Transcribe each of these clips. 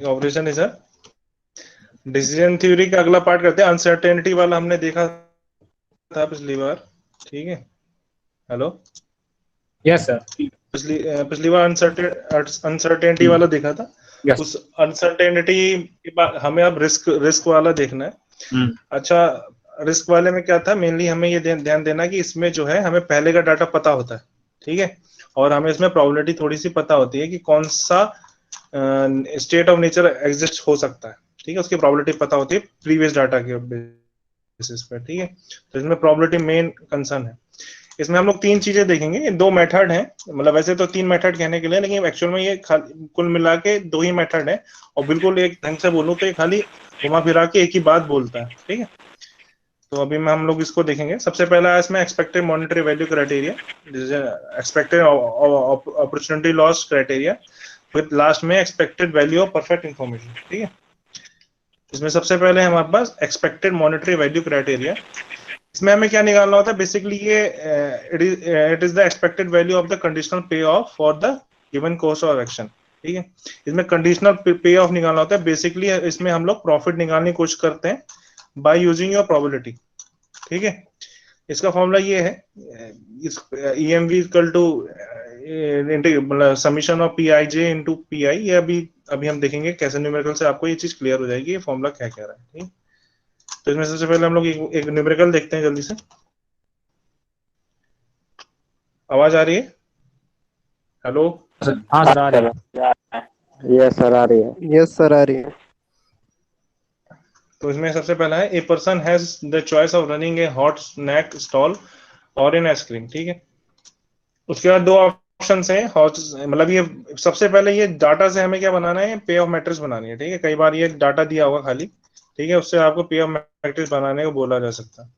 Operation is a decision theory का अगला part करते हैं। अनसर्टेनिटी वाला हमने देखा था पिछली बार, ठीक है। Hello, yes sir. पिछली बार अनसर्टेनिटी वाला देखा था। यस। उस अनसर्टेनिटी के बाद हमें अब रिस्क रिस्क वाला देखना है। अच्छा, रिस्क वाले में क्या था, मेनली हमें ये ध्यान देना कि इसमें जो है हमें पहले का डाटा पता होता है, ठीक है, और हमें इसमें प्रोबेबिलिटी थोड़ी सी पता होती है कि कौन सा स्टेट ऑफ नेचर एग्जिस्ट हो सकता है, ठीक है, उसकी प्रोबेबिलिटी पता होती है प्रीवियस डाटा के बेसिस पे, ठीक है। तो इसमें प्रोबेबिलिटी मेन कंसर्न है। इसमें हम लोग तीन चीजें देखेंगे, दो मेथड हैं, मतलब वैसे तो तीन मेथड कहने के लिए, लेकिन एक्चुअल में ये कुल मिला के दो ही मेथड है, और बिल्कुल एक ढंग से बोलूं तो ये खाली घुमा फिरा के एक ही बात बोलता है, ठीक है। तो अभी में हम लोग इसको देखेंगे। सबसे पहला है इसमें expected monetary value criteria, expected opportunity loss criteria, with last में expected value of perfect information, ठीक है। इसमें सबसे पहले हमारे पास एक्सपेक्टेड मॉनेटरी वैल्यू क्राइटेरिया। इसमें हमें क्या निकालना होता है, बेसिकली ये it is the expected value of the conditional payoff for the given course of action, ठीक है। इसमें कंडीशनल पे ऑफ निकालना होता है। बेसिकली इसमें हम लोग प्रॉफिट निकालने की कोशिश करते हैं बाय यूजिंग योर प्रोबेबिलिटी, ठीक है। इसका फॉर्मूला ये है, EMV इक्वल टू मतलब summation of PIJ into PI। ये अभी अभी हम देखेंगे कैसे न्यूमेरिकल से आपको ये चीज क्लियर हो जाएगी, ये फॉर्मूला क्या कह रहा है, ठीक। तो इसमें सबसे पहले हम लोग एक न्यूमेरिकल देखते हैं जल्दी से। आवाज आ रही है? हेलो, हाँ सर, आ रही है। यस सर आ रही है। यस सर आ रही है। तो इसमें सबसे पहला है, a person has the choice of running a hot snack stall और एन आइसक्रीम, ठीक है। उसके बाद दो ऑप्शन है, हॉट मतलब ये सबसे पहले ये डाटा से हमें क्या बनाना है, पे ऑफ मैट्रिक्स बनानी है, ठीक है। कई बार ये डाटा दिया होगा खाली, ठीक है, उससे आपको पे ऑफ मैट्रिक्स बनाने को बोला जा सकता है।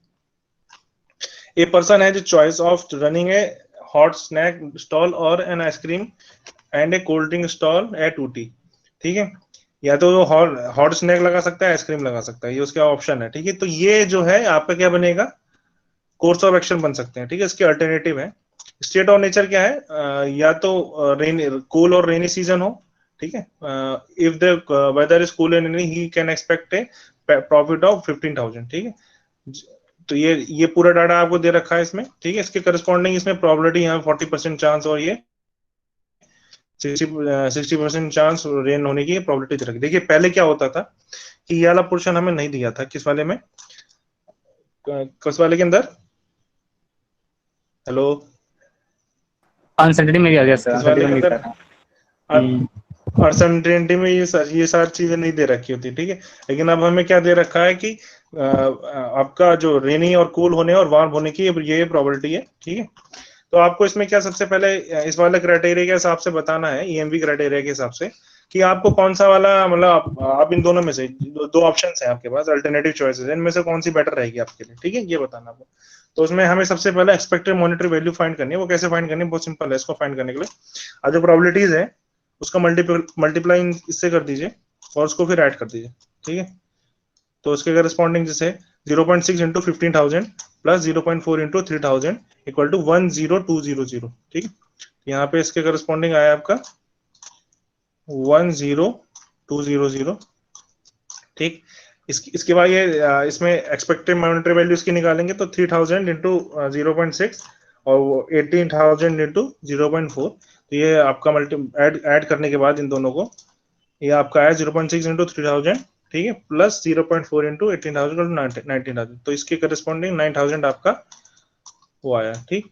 A person has choice of running a hot snack stall और an ice cream and a cold drink stall at Ooty, ठीक है। या तो हॉट स्नैक लगा सकता है, आइसक्रीम लगा सकता है, ये उसका ऑप्शन है, ठीक है। तो ये जो है आपका क्या बनेगा, कोर्स ऑफ एक्शन बन सकते हैं, ठीक है। इसके अल्टरनेटिव है। स्टेट ऑफ नेचर क्या है, या तो रेनी कूल और रेनी सीजन हो, ठीक है। If the weather is cool and rainy he can expect a profit of 15,000, ठीक है। तो ये पूरा डाटा आपको दे रखा है इसमें, ठीक है। इसके करस्पॉन्डिंग इसमें प्रोबेबिलिटी यहाँ 40% चांस और ये 60% चांस रेन होने की प्रोबेबिलिटी रखी। देखिए पहले क्या होता था कि ये वाला पोर्शन हमें नहीं दिया था, किस वाले में, किस वाले के अंदर, हेलो, अनसर्टेनिटी में दिया गया सर, किस वाले के अनसर्टेनिटी अंदर, में। अनसर्टेनिटी में ये सारी चीजें नहीं दे रखी होती, ठीक है। लेकिन अब हमें क्या दे रखा है कि आपका जो रेनी और कूल होने और वार्म होने की ये प्रोबेबिलिटी है, ठीक है। तो आपको इसमें क्या सबसे पहले इस वाले क्राइटेरिया के हिसाब से बताना है, EMV क्राइटेरिया के हिसाब से, कि आपको कौन सा वाला, मतलब आप इन दोनों में से दो ऑप्शंस हैं आपके पास, अल्टरनेटिव चॉइसेस हैं, इनमें से कौन सी बेटर रहेगी आपके लिए, ठीक है, ये बताना आपको। तो उसमें हमें सबसे पहले एक्सपेक्टेड मॉनेटरी वैल्यू फाइंड करनी है। वो कैसे फाइंड करनी है, बहुत सिंपल है। इसको फाइंड करने के लिए जो प्रोबेबिलिटीज है उसका मल्टीप्लाई इससे कर दीजिए और उसको फिर ऐड कर दीजिए, ठीक है। तो उसके करस्पॉन्डिंग जैसे 0.6 into 15,000 plus 0.4 into 3,000 equal to 10200, ठीक है। यहाँ पे इसके करस्पॉन्डिंग आया आपका 10200, ठीक। इसके बाद ये इसमें एक्सपेक्टेड मॉनेटरी वैल्यू इसकी निकालेंगे तो 3,000 इंटू 0.6 और 18,000 इंटू 0.4। तो ये आपका ऐड करने के बाद इन दोनों को ये आपका आया 0.6 इंटू 3,000, ठीक है, प्लस 0.4 इंटू 18,000 19,000। तो इसके करस्पॉन्डिंग 9,000 आपका वो आया, ठीक।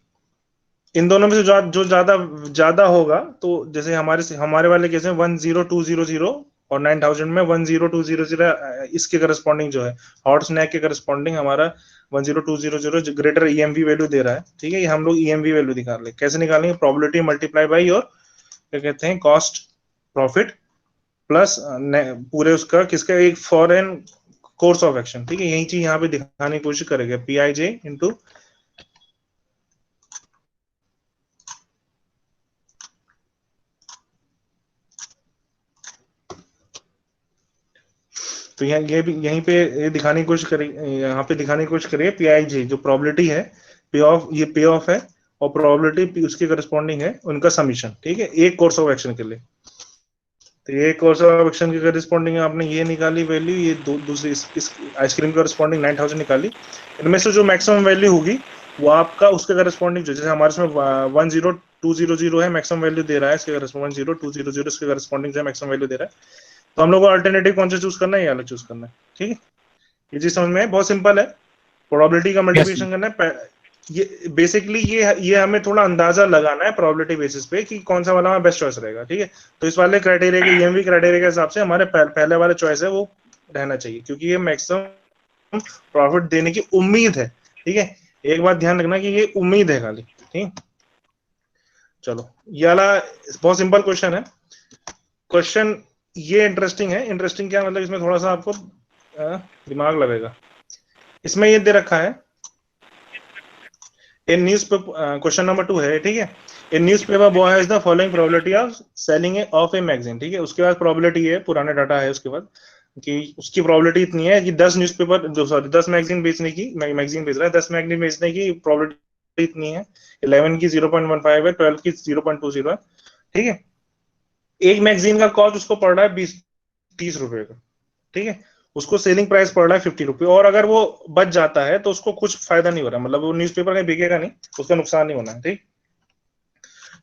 इन दोनों में से जो ज्यादा होगा, तो जैसे हमारे वाले केस में 10200 और 9,000 में 10200, इसके करस्पॉन्डिंग जो है हॉट स्नैक के करस्पॉन्डिंग हमारा 10200 ग्रेटर EMV वैल्यू दे रहा है, ठीक है। ये हम लोग EMV वैल्यू निकाल ले, कैसे निकालेंगे, प्रोबेबिलिटी मल्टीप्लाई बाई और क्या कहते हैं कॉस्ट प्रॉफिट प्लस पूरे उसका किसका एक फॉरेन कोर्स ऑफ एक्शन, ठीक है। यही चीज यहाँ पे दिखाने की कोशिश करेंगे, PIJ इंटू तो ये भी यहीं पे ये दिखाने की कोशिश करें, यहाँ पे दिखाने की कोशिश करिए PIJ जो प्रोबेबिलिटी है, पे ऑफ, ये पे ऑफ है और प्रोबेबिलिटी उसके करस्पॉन्डिंग है उनका समीशन, ठीक है, एक कोर्स ऑफ एक्शन के लिए। तो ये कोर्स ऑफ एक्शन की करस्पॉन्डिंग आपने ये निकाली वैल्यू, ये दूसरी इस आइसक्रीम करस्पॉन्डिंग 9000 निकाली। इनमें से जो मैक्सिमम वैल्यू होगी वो आपका उसके करस्पॉन्डिंग, जैसे हमारे इसमें 10200 है मैक्सिमम वैल्यू दे रहा है, इसके करस्पॉन्डिंग 10200 इसके करस्पॉन्डिंग से मैक्सिमम वैल्यू दे रहा है। तो हम लोग को अल्टरनेटिव कौन सा चूज करना है, ये वाला चूज करना है। ठीक है, ये चीज समझ में है, बहुत सिंपल है। प्रोबेबिलिटी का मल्टीप्लिकेशन करना है, ये बेसिकली ये हमें थोड़ा अंदाजा लगाना है प्रोबेबिलिटी बेसिस पे कि कौन सा वाला हमारा बेस्ट चॉइस रहेगा। ठीक है, तो इस वाले क्राइटेरिया के ईएमवी क्राइटेरिया के हिसाब से हमारे पहले वाला चॉइस है वो रहना चाहिए, क्योंकि ये मैक्सिमम प्रॉफिट देने की उम्मीद है। ठीक है, एक बात ध्यान रखना कि ये उम्मीद है खाली। ठीक, चलो ये वाला बहुत सिंपल क्वेश्चन है। क्वेश्चन ये इंटरेस्टिंग है। इंटरेस्टिंग क्या मतलब, इसमें थोड़ा सा आपको दिमाग लगेगा। इसमें ये दे रखा है इन न्यूज़पेपर, क्वेश्चन नंबर 2 है। ठीक है, इन newspaper boy has the following probability of selling of a magazine. ठीक है, उसके बाद प्रोबेबिलिटी है, पुराना डाटा है उसके बाद कि उसकी प्रोबेबिलिटी इतनी है कि 10 न्यूज़पेपर सॉरी 10 मैगजीन बेचने की, मैगजीन बेच रहा है, 10 मैगजीन बेचने की प्रोबेबिलिटी इतनी है। 11 की 0.15 है, 12 की 0.20 है। ठीक है, एक मैगजीन का कॉस्ट उसको पड़ रहा है 20-30 रुपए का। ठीक है, उसको सेलिंग प्राइस पड़ रहा है 50 रुपए, और अगर वो बच जाता है तो उसको कुछ फायदा नहीं हो रहा, मतलब वो न्यूज़पेपर कहीं बिकेगा नहीं, उसका नुकसान नहीं होना है। ठीक,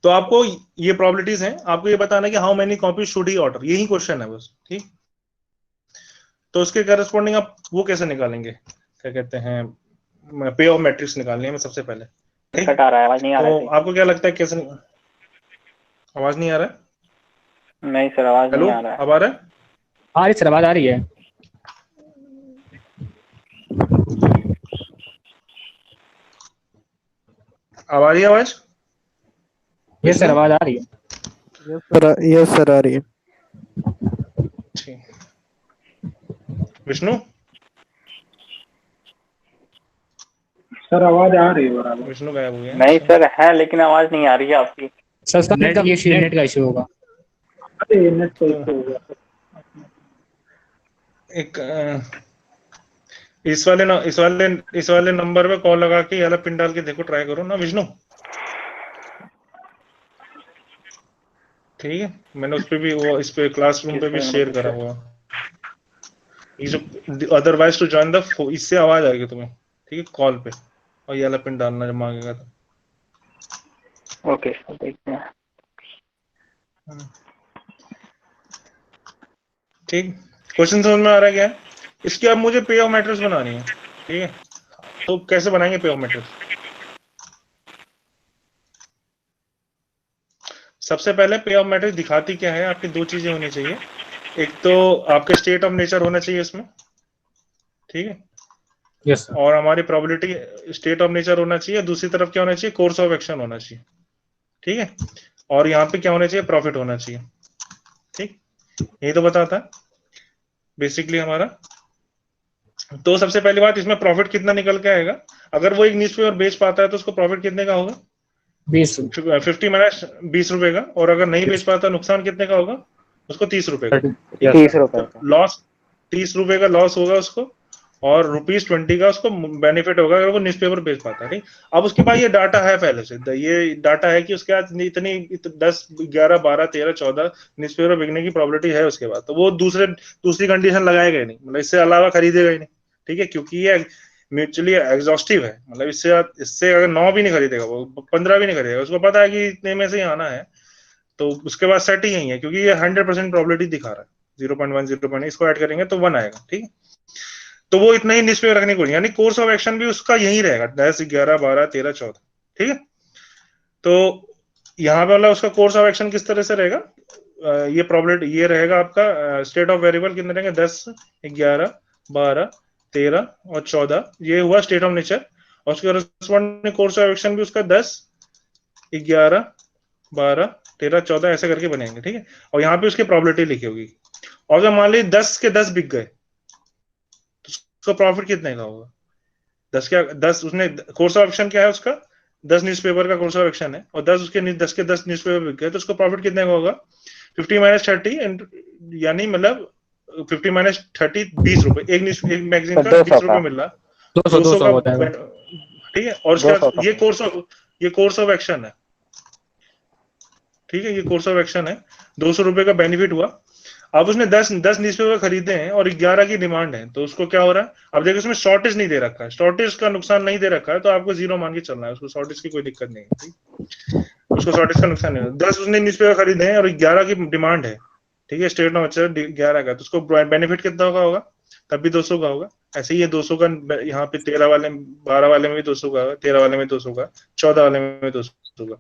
तो आपको ये प्रोबेबिलिटीज हैं, आपको ये बताना है कि how many copy should he order, यही क्वेश्चन है बस। ठीक, तो उसके करस्पॉन्डिंग आप वो कैसे निकालेंगे, क्या कहते हैं, पे ऑफ मैट्रिक्स निकालनी है सबसे पहले। कट आ रहा है, आवाज नहीं आ रहा है। तो आपको क्या लगता है कैसे, आवाज नहीं आ रहा है? नहीं सर, आवाज नहीं आ रहा है। अब आ रहा है? आ रही सर, आवाज आ रही है। अब आ रही है आवाज? यस सर, आवाज आ रही है। यस सर आ रही है। ठीक, विष्णु? सर आवाज आ रही है बराबर। विष्णु गायब हो गया। नहीं सर है, लेकिन आवाज नहीं आ रही है आपकी। सर उसका नेट का इशू होगा। अरे नेट तो इशू हो गया। एक इस वाले नंबर पे कॉल लगा के याला पिन डाल के देखो, ट्राई करो ना विष्णु। ठीक है, मैंने उस पे भी वो इस पे क्लासरूम पे भी शेयर करा हुआ। ये जो अदरवाइज टू जॉइन द, इससे आवाज आएगी तुम्हें। ठीक है, कॉल पे, और ये वाला पिन डालना जब मांगेगा तो। ओके, देखते हैं। ठीक, क्वेश्चन समझ में आ रहा है क्या? इसकी अब मुझे पे ऑफ मैट्रिक्स बनानी है। ठीक है, तो कैसे बनाएंगे पे ऑफ मैट्रिक्स? सबसे पहले पे ऑफ मैट्रिक्स दिखाती क्या है, आपकी दो चीजें होनी चाहिए। एक तो आपके स्टेट ऑफ नेचर होना चाहिए इसमें। ठीक है, यस सर। और हमारी प्रोबेबिलिटी स्टेट ऑफ नेचर होना चाहिए, दूसरी तरफ क्या होना चाहिए, कोर्स ऑफ एक्शन होना चाहिए। ठीक है, और यहाँ पे क्या होना चाहिए, प्रॉफिट होना चाहिए। ठीक, यही तो बताता है बेसिकली हमारा। तो सबसे पहली बात, इसमें प्रॉफिट कितना निकल के आएगा, अगर वो एक न्यूज़पेपर बेच पाता है तो उसको प्रॉफिट कितने का होगा, 50 माइनस 20 रुपए का, और अगर नहीं बेच पाता नुकसान कितने का होगा उसको, 30 रुपए का। 30 रुपए का लॉस, 30 रुपए का लॉस होगा उसको, और ₹20 का उसको बेनिफिट होगा अगर वो न्यूज़पेपर बेच पाता है। ठीक, अब उसके पास ये डाटा है पहले से, ये डाटा है कि उसके पास इतनी 10 11 12 13 14 न्यूज़पेपर बिकने की प्रोबेबिलिटी है उसके बाद, तो वो दूसरी कंडीशन लगाएगा ही नहीं, मतलब इससे अलावा खरीदेगा ही नहीं। ठीक है, क्योंकि ये म्यूचुअली एग्जॉस्टिव है, मतलब इससे अगर 9 भी नहीं खरीदेगा, वो 15 भी नहीं खरीदेगा, उसको पता है कि इतने में से ही आना है, तो उसके बाद सेट ही यही है, क्योंकि ये 100% प्रोबेबिलिटी दिखा रहा है। 0.1 0.1 इसको ऐड करेंगे तो 1 आएगा। ठीक है, तो वो इतना ही न्यूज़पेपर रखने को, यानी कोर्स ऑफ एक्शन भी उसका यही रहेगा, 10 11 12 13 14। ठीक है, तो यहाँ पे वाला उसका कोर्स ऑफ एक्शन किस तरह से रहेगा, ये प्रोबेबिलिटी ये रहेगा आपका, स्टेट ऑफ वेरिएबल कितने रहेंगे, 10 11 12 13 और 14, ये हुआ स्टेट ऑफ नेचर, और उसके करस्पॉन्डिंग कोर्स ऑफ एक्शन भी उसका 10 11 12 13 14 ऐसे करके बनेंगे। ठीक है, और यहाँ पे उसकी प्रोबेबिलिटी लिखी होगी, और अगर मान ली 10 के 10 बिक गए तो उसका प्रॉफिट कितने का होगा, 10 उसने कोर्स ऑफ एक्शन क्या है उसका, 10 न्यूज़पेपर का कोर्स ऑफ एक्शन है, और 10 के 10 न्यूज़पेपर बिक गए तो उसका प्रॉफिट कितने का होगा, 50 माइनस 30, यानी मतलब 50 माइनस 30 20 रुपए, एक मैगजीन का 20 रुपए मिल रहा, 200 का। ठीक है, और उसके बाद ये कोर्स ऑफ एक्शन है। ठीक है, ये कोर्स ऑफ एक्शन है, 200 रुपए का बेनिफिट हुआ। अब उसने 10 न्यूज़पेपर खरीदे हैं और 11 की डिमांड है, तो उसको क्या हो रहा है, अब देखिए उसमें शॉर्टेज नहीं दे रखा है, शॉर्टेज का नुकसान नहीं दे रखा है, तो आपको जीरो मान के चलना है, उसको शॉर्टेज की कोई दिक्कत नहीं है, ठीक, उसको शॉर्टेज का नुकसान नहीं है। 10 उसने न्यूज़पेपर खरीदे हैं और 11 की डिमांड है, ठीक है, स्टेट ऑफ 11 का, तो उसको बेनिफिट कितना का होगा, तब भी 200 का होगा। ऐसे ही ये 200 का यहाँ पे 13 वाले 12 वाले में भी 200 का, 13 वाले में 200 का, 14 वाले में 200 का।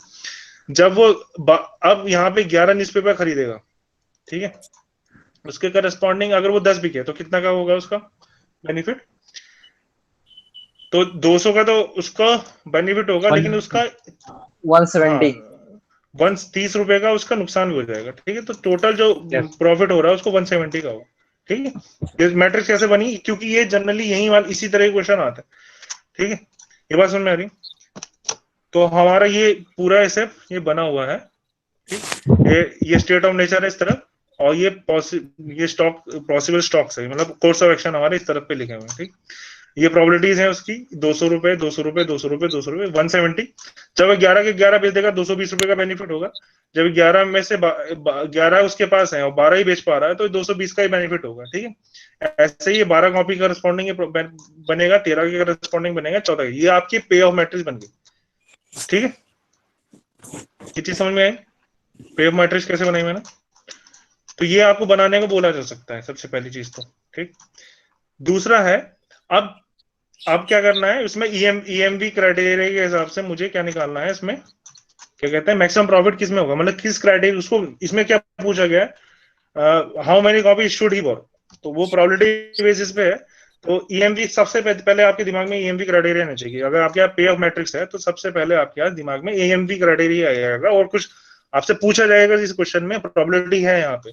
जब वो अब यहाँ पे 11 न्यूज़पेपर खरीदेगा, ठीक है, उसके करस्पॉन्डिंग अगर वो 10 बिके तो कितना का होगा उसका बेनिफिट, तो 200 का तो उसका बेनिफिट होगा, लेकिन उसका 170 30 रुपए का उसका नुकसान भी हो जाएगा, ठीक है, तो टोटल जो प्रॉफिट हो रहा है उसको 170 का होगा, ठीक है। ये मैट्रिक्स कैसे बनी, क्योंकि ये जनरली यही वाला इसी तरह के क्वेश्चन आता है, ठीक है, ये बात समझ में आ रही। तो हमारा ये पूरा ऐसे ये बना हुआ है, ठीक, ये स्टेट ऑफ नेचर है इस तरफ, और ये स्टॉक पॉसिबल स्टॉक्स है, मतलब कोर्स ऑफ एक्शन हमारे इस तरफ पे लिखे हुए हैं, ठीक। ये प्रोबेबिलिटीज है उसकी 200 रुपए 200 रुपए 200 रुपए 200 रुपए 170। जब 11 के 11 बेच देगा 220 रुपए का बेनिफिट होगा। जब 11 में से 11 उसके पास है और 12 ही बेच पा रहा है तो 220 का ही बेनिफिट होगा, ठीक है। ऐसे ही 12 कॉपी करस्पॉन्डिंग बनेगा, 13 के करस्पॉन्डिंग बनेगा, 14 ये आपकी पे ऑफ मैट्रिक्स बन गई, ठीक है। ये चीज समझ में आई, पे ऑफ मैट्रिक्स कैसे बनाई मैंने, तो ये आपको बनाने को बोला जा सकता है सबसे पहली चीज तो, ठीक। दूसरा है अब क्या करना है इसमें, ईएमवी क्राइटेरिया के हिसाब से मुझे क्या निकालना है, इसमें क्या कहते हैं मैक्सिमम प्रॉफिट किसमें होगा, मतलब किस क्राइटेरिया, उसको इसमें क्या पूछा गया है, how many copy should he borrow, तो वो प्रोबेबिलिटी बेसिस पे है। तो ईएमवी सबसे पहले आपके दिमाग में ईएमवी क्राइटेरिया आना चाहिए, अगर आपके यहाँ पे ऑफ मैट्रिक्स है तो सबसे पहले आपके यहाँ दिमाग में ईएमवी क्राइटेरिया आएगा, और कुछ आपसे पूछा जाएगा इस क्वेश्चन में, प्रोबेबिलिटी है यहाँ पे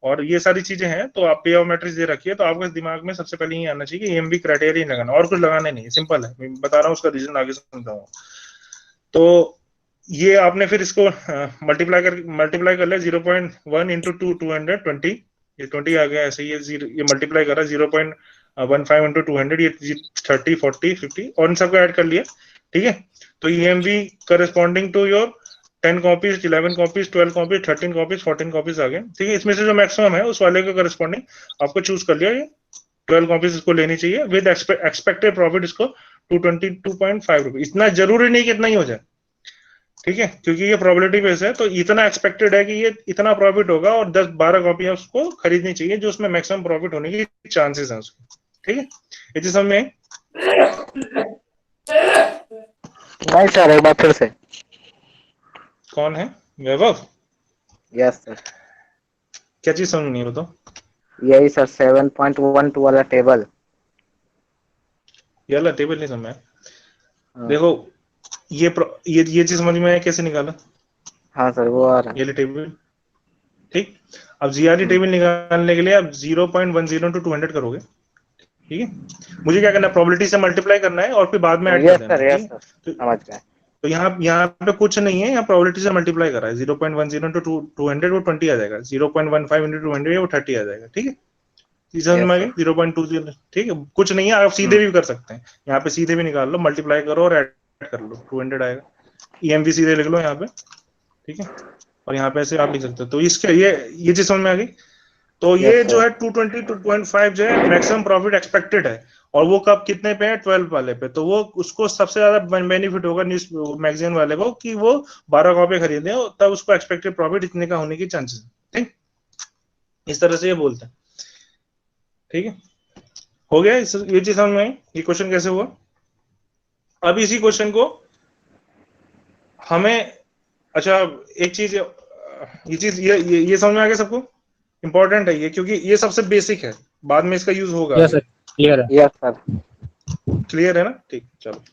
और ये सारी चीजें हैं, तो आप पे ऑफ मैट्रिक्स दे रखिए, तो आपके दिमाग में सबसे पहले ये आना चाहिए ईएमवी क्राइटेरिया लगाना, और कुछ लगाना नहीं है, सिंपल है, मैं बता रहा हूँ उसका रीजन आगे समझाऊंगा। तो ये आपने फिर इसको मल्टीप्लाई कर लिया 0.1 इंटू 220, ये 20 आ गया, ऐसे ये मल्टीप्लाई कर रहा है 0.15 इंटू 200, ये 30 40 50 और इन सबको ऐड कर लिया, ठीक है। तो EMV corresponding to your 10 copies 11 copies 12 copies 13 copies 14 copies आ गए, ठीक है। इसमें से जो मैक्सिमम है उस वाले के करस्पॉन्डिंग आपको चूज कर लिया, ये 12 कॉपीज इसको लेनी चाहिए विद एक्सपेक्टेड प्रॉफिट इसको 222.5 रुपए, इतना जरूरी नहीं कि इतना ही हो जाए, ठीक है, क्योंकि ये प्रोबेबिलिटी बेस है, तो इतना एक्सपेक्टेड है कि ये इतना प्रॉफिट होगा और 10-12 कॉपी उसको खरीदनी चाहिए जो उसमें मैक्सिमम प्रॉफिट होने की चांसेस हैं उसके, ठीक है। ये चीज समझ में नहीं सर, एक बार फिर से। कौन है वैभव? Yes sir. क्या चीज समझ नहीं, बताओ। यही सर 7.12 वाला टेबल। ये वाला टेबल नहीं समझ में। देखो ये चीज समझ में आया कैसे निकाला? हाँ सर वो आ रहा है। ये टेबल, ठीक। अब जीआरडी टेबल निकालने के लिए आप 0.10 to 200 करोगे, ठीक है। मुझे क्या करना है, प्रोबेबिलिटी से मल्टीप्लाई करना है और फिर बाद में ऐड कर देना है, समझ गए। तो यहाँ पे कुछ नहीं है, यहाँ प्रोबेबिलिटी से मल्टीप्लाई कर रहा है 0.10 to 200 वो 20 आ जाएगा, 0.15 into 200 वो 30 आ जाएगा, ठीक है। समझ में आ गया? 0.20, ठीक है, कुछ नहीं है, आप सीधे भी कर सकते हैं, यहाँ पे सीधे भी निकाल लो, मल्टीप्लाई करो और ऐड कर लो, 200 आएगा। ईएमवी सीधे लिख लो यहाँ पे, ठीक है, और यहाँ पे ऐसे आप लिख सकते हो। तो इसके ये चीज समझ में आ गई। तो ये जो है 222.5 जो है मैक्सिमम प्रॉफिट एक्सपेक्टेड है, और वो कब कितने पे है, 12 वाले पे, तो वो उसको सबसे ज्यादा बेनिफिट होगा न्यूज मैगजीन वाले को कि वो 12 कॉपी खरीदे, तब उसको एक्सपेक्टेड प्रॉफिट इतने का होने की चांसेस, ठीक। इस तरह से ये बोलते हैं, ठीक है। हो गया, ये चीज समझ में आई, ये क्वेश्चन कैसे हुआ। अब इसी क्वेश्चन को हमें, अच्छा एक चीज, ये चीज ये समझ में आ गया सबको, इंपॉर्टेंट है ये, क्योंकि ये सबसे बेसिक है, बाद में इसका यूज होगा। यस सर, क्लियर है। यस सर, क्लियर है ना, ठीक। चलो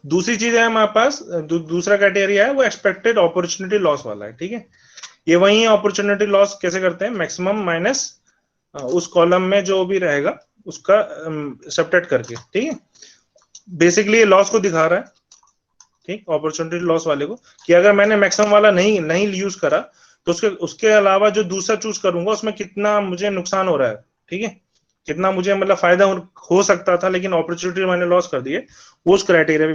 दूसरी चीज है हमारे पास, दूसरा क्राइटेरिया है वो एक्सपेक्टेड अपॉर्चुनिटी लॉस वाला है, ठीक है। ये वही है, अपॉर्चुनिटी लॉस कैसे करते हैं, मैक्सिमम माइनस उस कॉलम में जो भी रहेगा उसका सब्ट्रैक्ट करके, ठीक है। बेसिकली ये लॉस को दिखा रहा है, ठीक, अपॉर्चुनिटी लॉस वाले को, कि अगर मैंने मैक्सिमम वाला नहीं यूज करा तो उसके अलावा जो दूसरा चूज करूंगा उसमें कितना मुझे नुकसान हो रहा है, ठीक है, कितना मुझे मतलब फायदा हो सकता था लेकिन अपॉर्चुनिटी मैंने लॉस कर दी है, वो उस क्राइटेरिया पे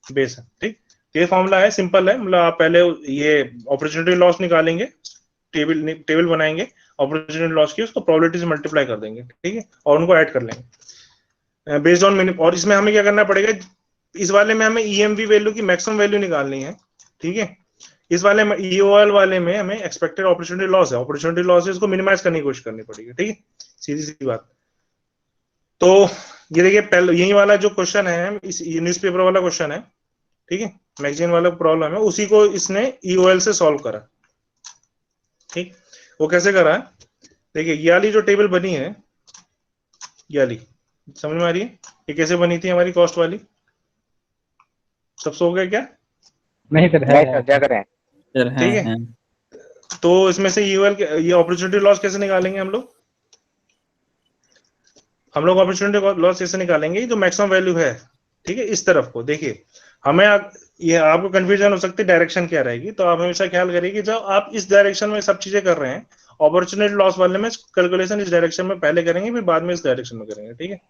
बेस है, ठीक। ये फॉर्मूला है, सिंपल है, मतलब आप पहले ये अपॉर्चुनिटी लॉस निकालेंगे, टेबल बनाएंगे अपॉर्चुनिटी लॉस की, उसको प्रोबेबिलिटी से मल्टीप्लाई कर देंगे, ठीक है, और उनको ऐड कर लेंगे बेस्ड ऑन मिनिमम। और इसमें हमें क्या करना पड़ेगा, इस वाले में हमें ईएमवी वैल्यू की मैक्सिमम वैल्यू निकालनी है, ठीक है। इस वाले में ईओएल वाले में हमें एक्सपेक्टेड अपॉर्चुनिटी लॉस है, अपॉर्चुनिटी लॉस है, इसको मिनिमाइज करने की कोशिश करनी पड़ेगी, ठीक है, सीधी सी बात। तो ये देखिए पहले यही वाला जो क्वेश्चन है, इस न्यूज़पेपर वाला क्वेश्चन है, ठीक है, मैगजीन वाला प्रॉब्लम है, उसी को इसने ईओएल से सॉल्व करा, ठीक। वो कैसे करा है, देखिए ये वाली जो टेबल बनी है, ये वाली समझ में आ रही है, ये कैसे बनी थी हमारी कॉस्ट वाली, सब सो गए क्या? नहीं सर, नहीं है सर, जग रहे हैं। ठीक है, तो इसमें से ईओएल ये अपॉर्चुनिटी लॉस कैसे निकालेंगे हम लोग अपॉर्चुनिटी लॉस कैसे निकालेंगे, जो मैक्सिमम वैल्यू है, ठीक है, इस तरफ को देखिए। हमें ये आपको कंफ्यूजन हो सकती है डायरेक्शन क्या रहेगी, तो आप हमेशा ख्याल करिए कि जब आप इस डायरेक्शन में सब चीजें कर रहे हैं, अपॉर्चुनिटी लॉस वाले में कैलकुलेशन इस डायरेक्शन में पहले करेंगे, फिर बाद में इस डायरेक्शन में करेंगे, ठीक है,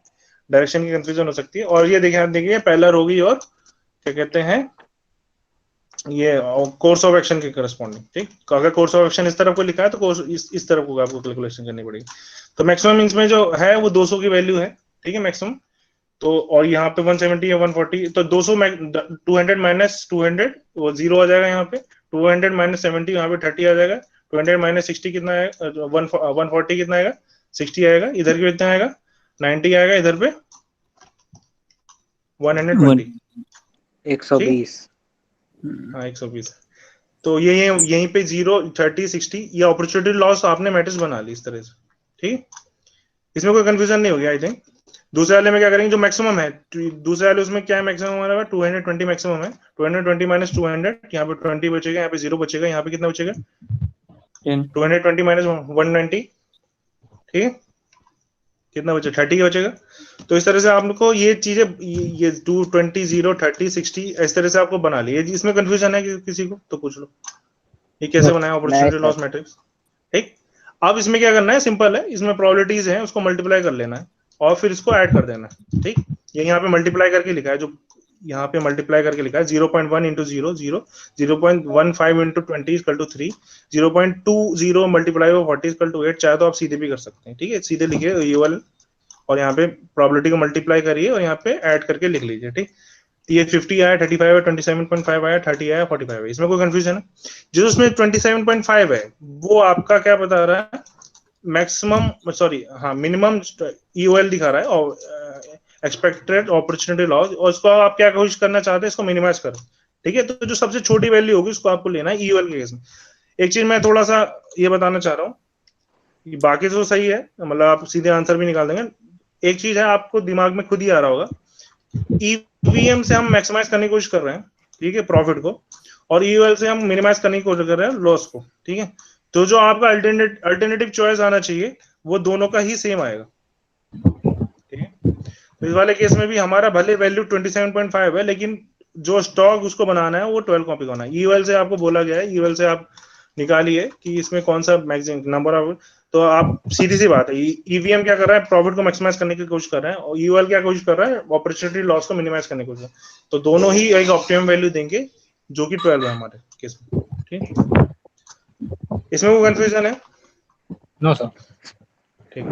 डायरेक्शन की कंफ्यूजन हो सकती है। और ये देखिए पैरेलल होगी और क्या कहते हैं, ये कोर्स ऑफ एक्शन के करस्पॉन्डिंग, ठीक। अगर कोर्स ऑफ एक्शन इस तरफ को लिखा है तो कोर्स इस तरफ को आपको कैलकुलेशन करनी पड़ेगी। तो मैक्सिमम इसमें जो है वो 200 की वैल्यू है, ठीक है, मैक्सिमम। तो और यहाँ पे 170 या 140, तो 200 200 माइनस 200 वो 0 आ जाएगा, यहाँ पे 200 माइनस 70 यहाँ पे 30 आ जाएगा, 200 माइनस 60 कितना आएगा, 140 कितना आएगा, 60 आएगा, इधर के कितना आएगा, 90 आएगा, इधर पे 120, 120। हाँ 120। तो ये यहीं पे 0 30 60 ये अपॉर्चुनिटी लॉस आपने मैट्रिक्स बना ली इस तरह से, ठीक। इसमें कोई कंफ्यूजन नहीं होगी आई थिंक। दूसरे वाले में क्या करेंगे, जो मैक्सिमम है, दूसरे वाले उसमें क्या है, मैक्सिमम हमारा 220 मैक्सिमम है, 220 माइनस 200, यहाँ पे 20 बचेगा, यहाँ पे 0 बचेगा, यहाँ पे कितना बचेगा 220 माइनस 190, ठीक है, कितना बचेगा 30 बचेगा। तो इस तरह से आपको ये चीजें ये 220 0 30 60 इस तरह से आपको बना ली। इसमें कंफ्यूजन है किसी को तो पूछ लो, ये कैसे बनाया अपॉर्चुनिटी लॉस मैट्रिक्स, ठीक। अब इसमें क्या करना है, सिंपल है, इसमें प्रोबेबिलिटीज हैं, उसको मल्टीप्लाई कर लेना है और फिर इसको ऐड कर देना है, ठीक। ये यहाँ पे मल्टीप्लाई करके लिखा है, जो यहाँ पे मल्टीप्लाई करके लिखा है 0.1 into 0 0, 0.15 into 20 equal to 3, 0.20 multiply by 40 equal to 8। चाहे तो आप सीधे भी कर सकते हैं, ठीक है, सीधे लिखिए ये वाला और यहाँ पे प्रोबेबिलिटी को मल्टीप्लाई करिए और यहाँ पे ऐड करके लिख लीजिए, ठीक। ये 50 आया, 35 आया, 27.5 आया, 30 आया, 45 आया, इसमें कोई कंफ्यूजन है? जो उसमें 27.5 है वो आपका क्या बता रहा है, मैक्सिमम सॉरी हाँ मिनिमम ईओएल दिखा रहा है और एक्सपेक्टेड अपॉर्चुनिटी लॉस, और उसको आप क्या कोशिश करना चाहते हैं, इसको मिनिमाइज करो, ठीक है। तो जो सबसे छोटी वैल्यू होगी उसको आपको लेना है ईओएल के केस में। एक चीज मैं थोड़ा सा ये बताना चाह रहा हूँ, बाकी तो सही है, मतलब आप सीधे आंसर भी निकाल देंगे। एक चीज है आपको दिमाग में खुद ही आ रहा होगा, ईवीएम से हम मैक्सिमाइज करने की कोशिश कर रहे हैं, ठीक है, प्रॉफिट को, और ईओएल से हम मिनिमाइज करने की कोशिश कर रहे हैं लॉस को, ठीक है। तो जो आपका अल्टरनेटिव चॉइस आना चाहिए वो दोनों का ही सेम आएगा, ठीक है। तो इस वाले केस में भी हमारा भले वैल्यू 27.5 है, लेकिन जो स्टॉक उसको बनाना है वो 12 कॉपी का होना है। ईओएल से आपको बोला गया है, ईओएल से आप निकालिए कि इसमें कौन सा मैक्सिमम नंबर ऑफ, तो आप सीधी सी बात है, ईवीएम क्या कर रहा है, प्रॉफिट को मैक्सिमाइज करने की कोशिश कर रहा है, और ईओएल क्या कोशिश कर रहा है, अपॉर्चुनिटी लॉस को मिनिमाइज करने की कोशिश। तो दोनों ही एक ऑप्टिमम वैल्यू देंगे जो कि 12 है हमारे केस में, ठीक। इसमें कोई कंफ्यूजन है? No sir. ठीक है,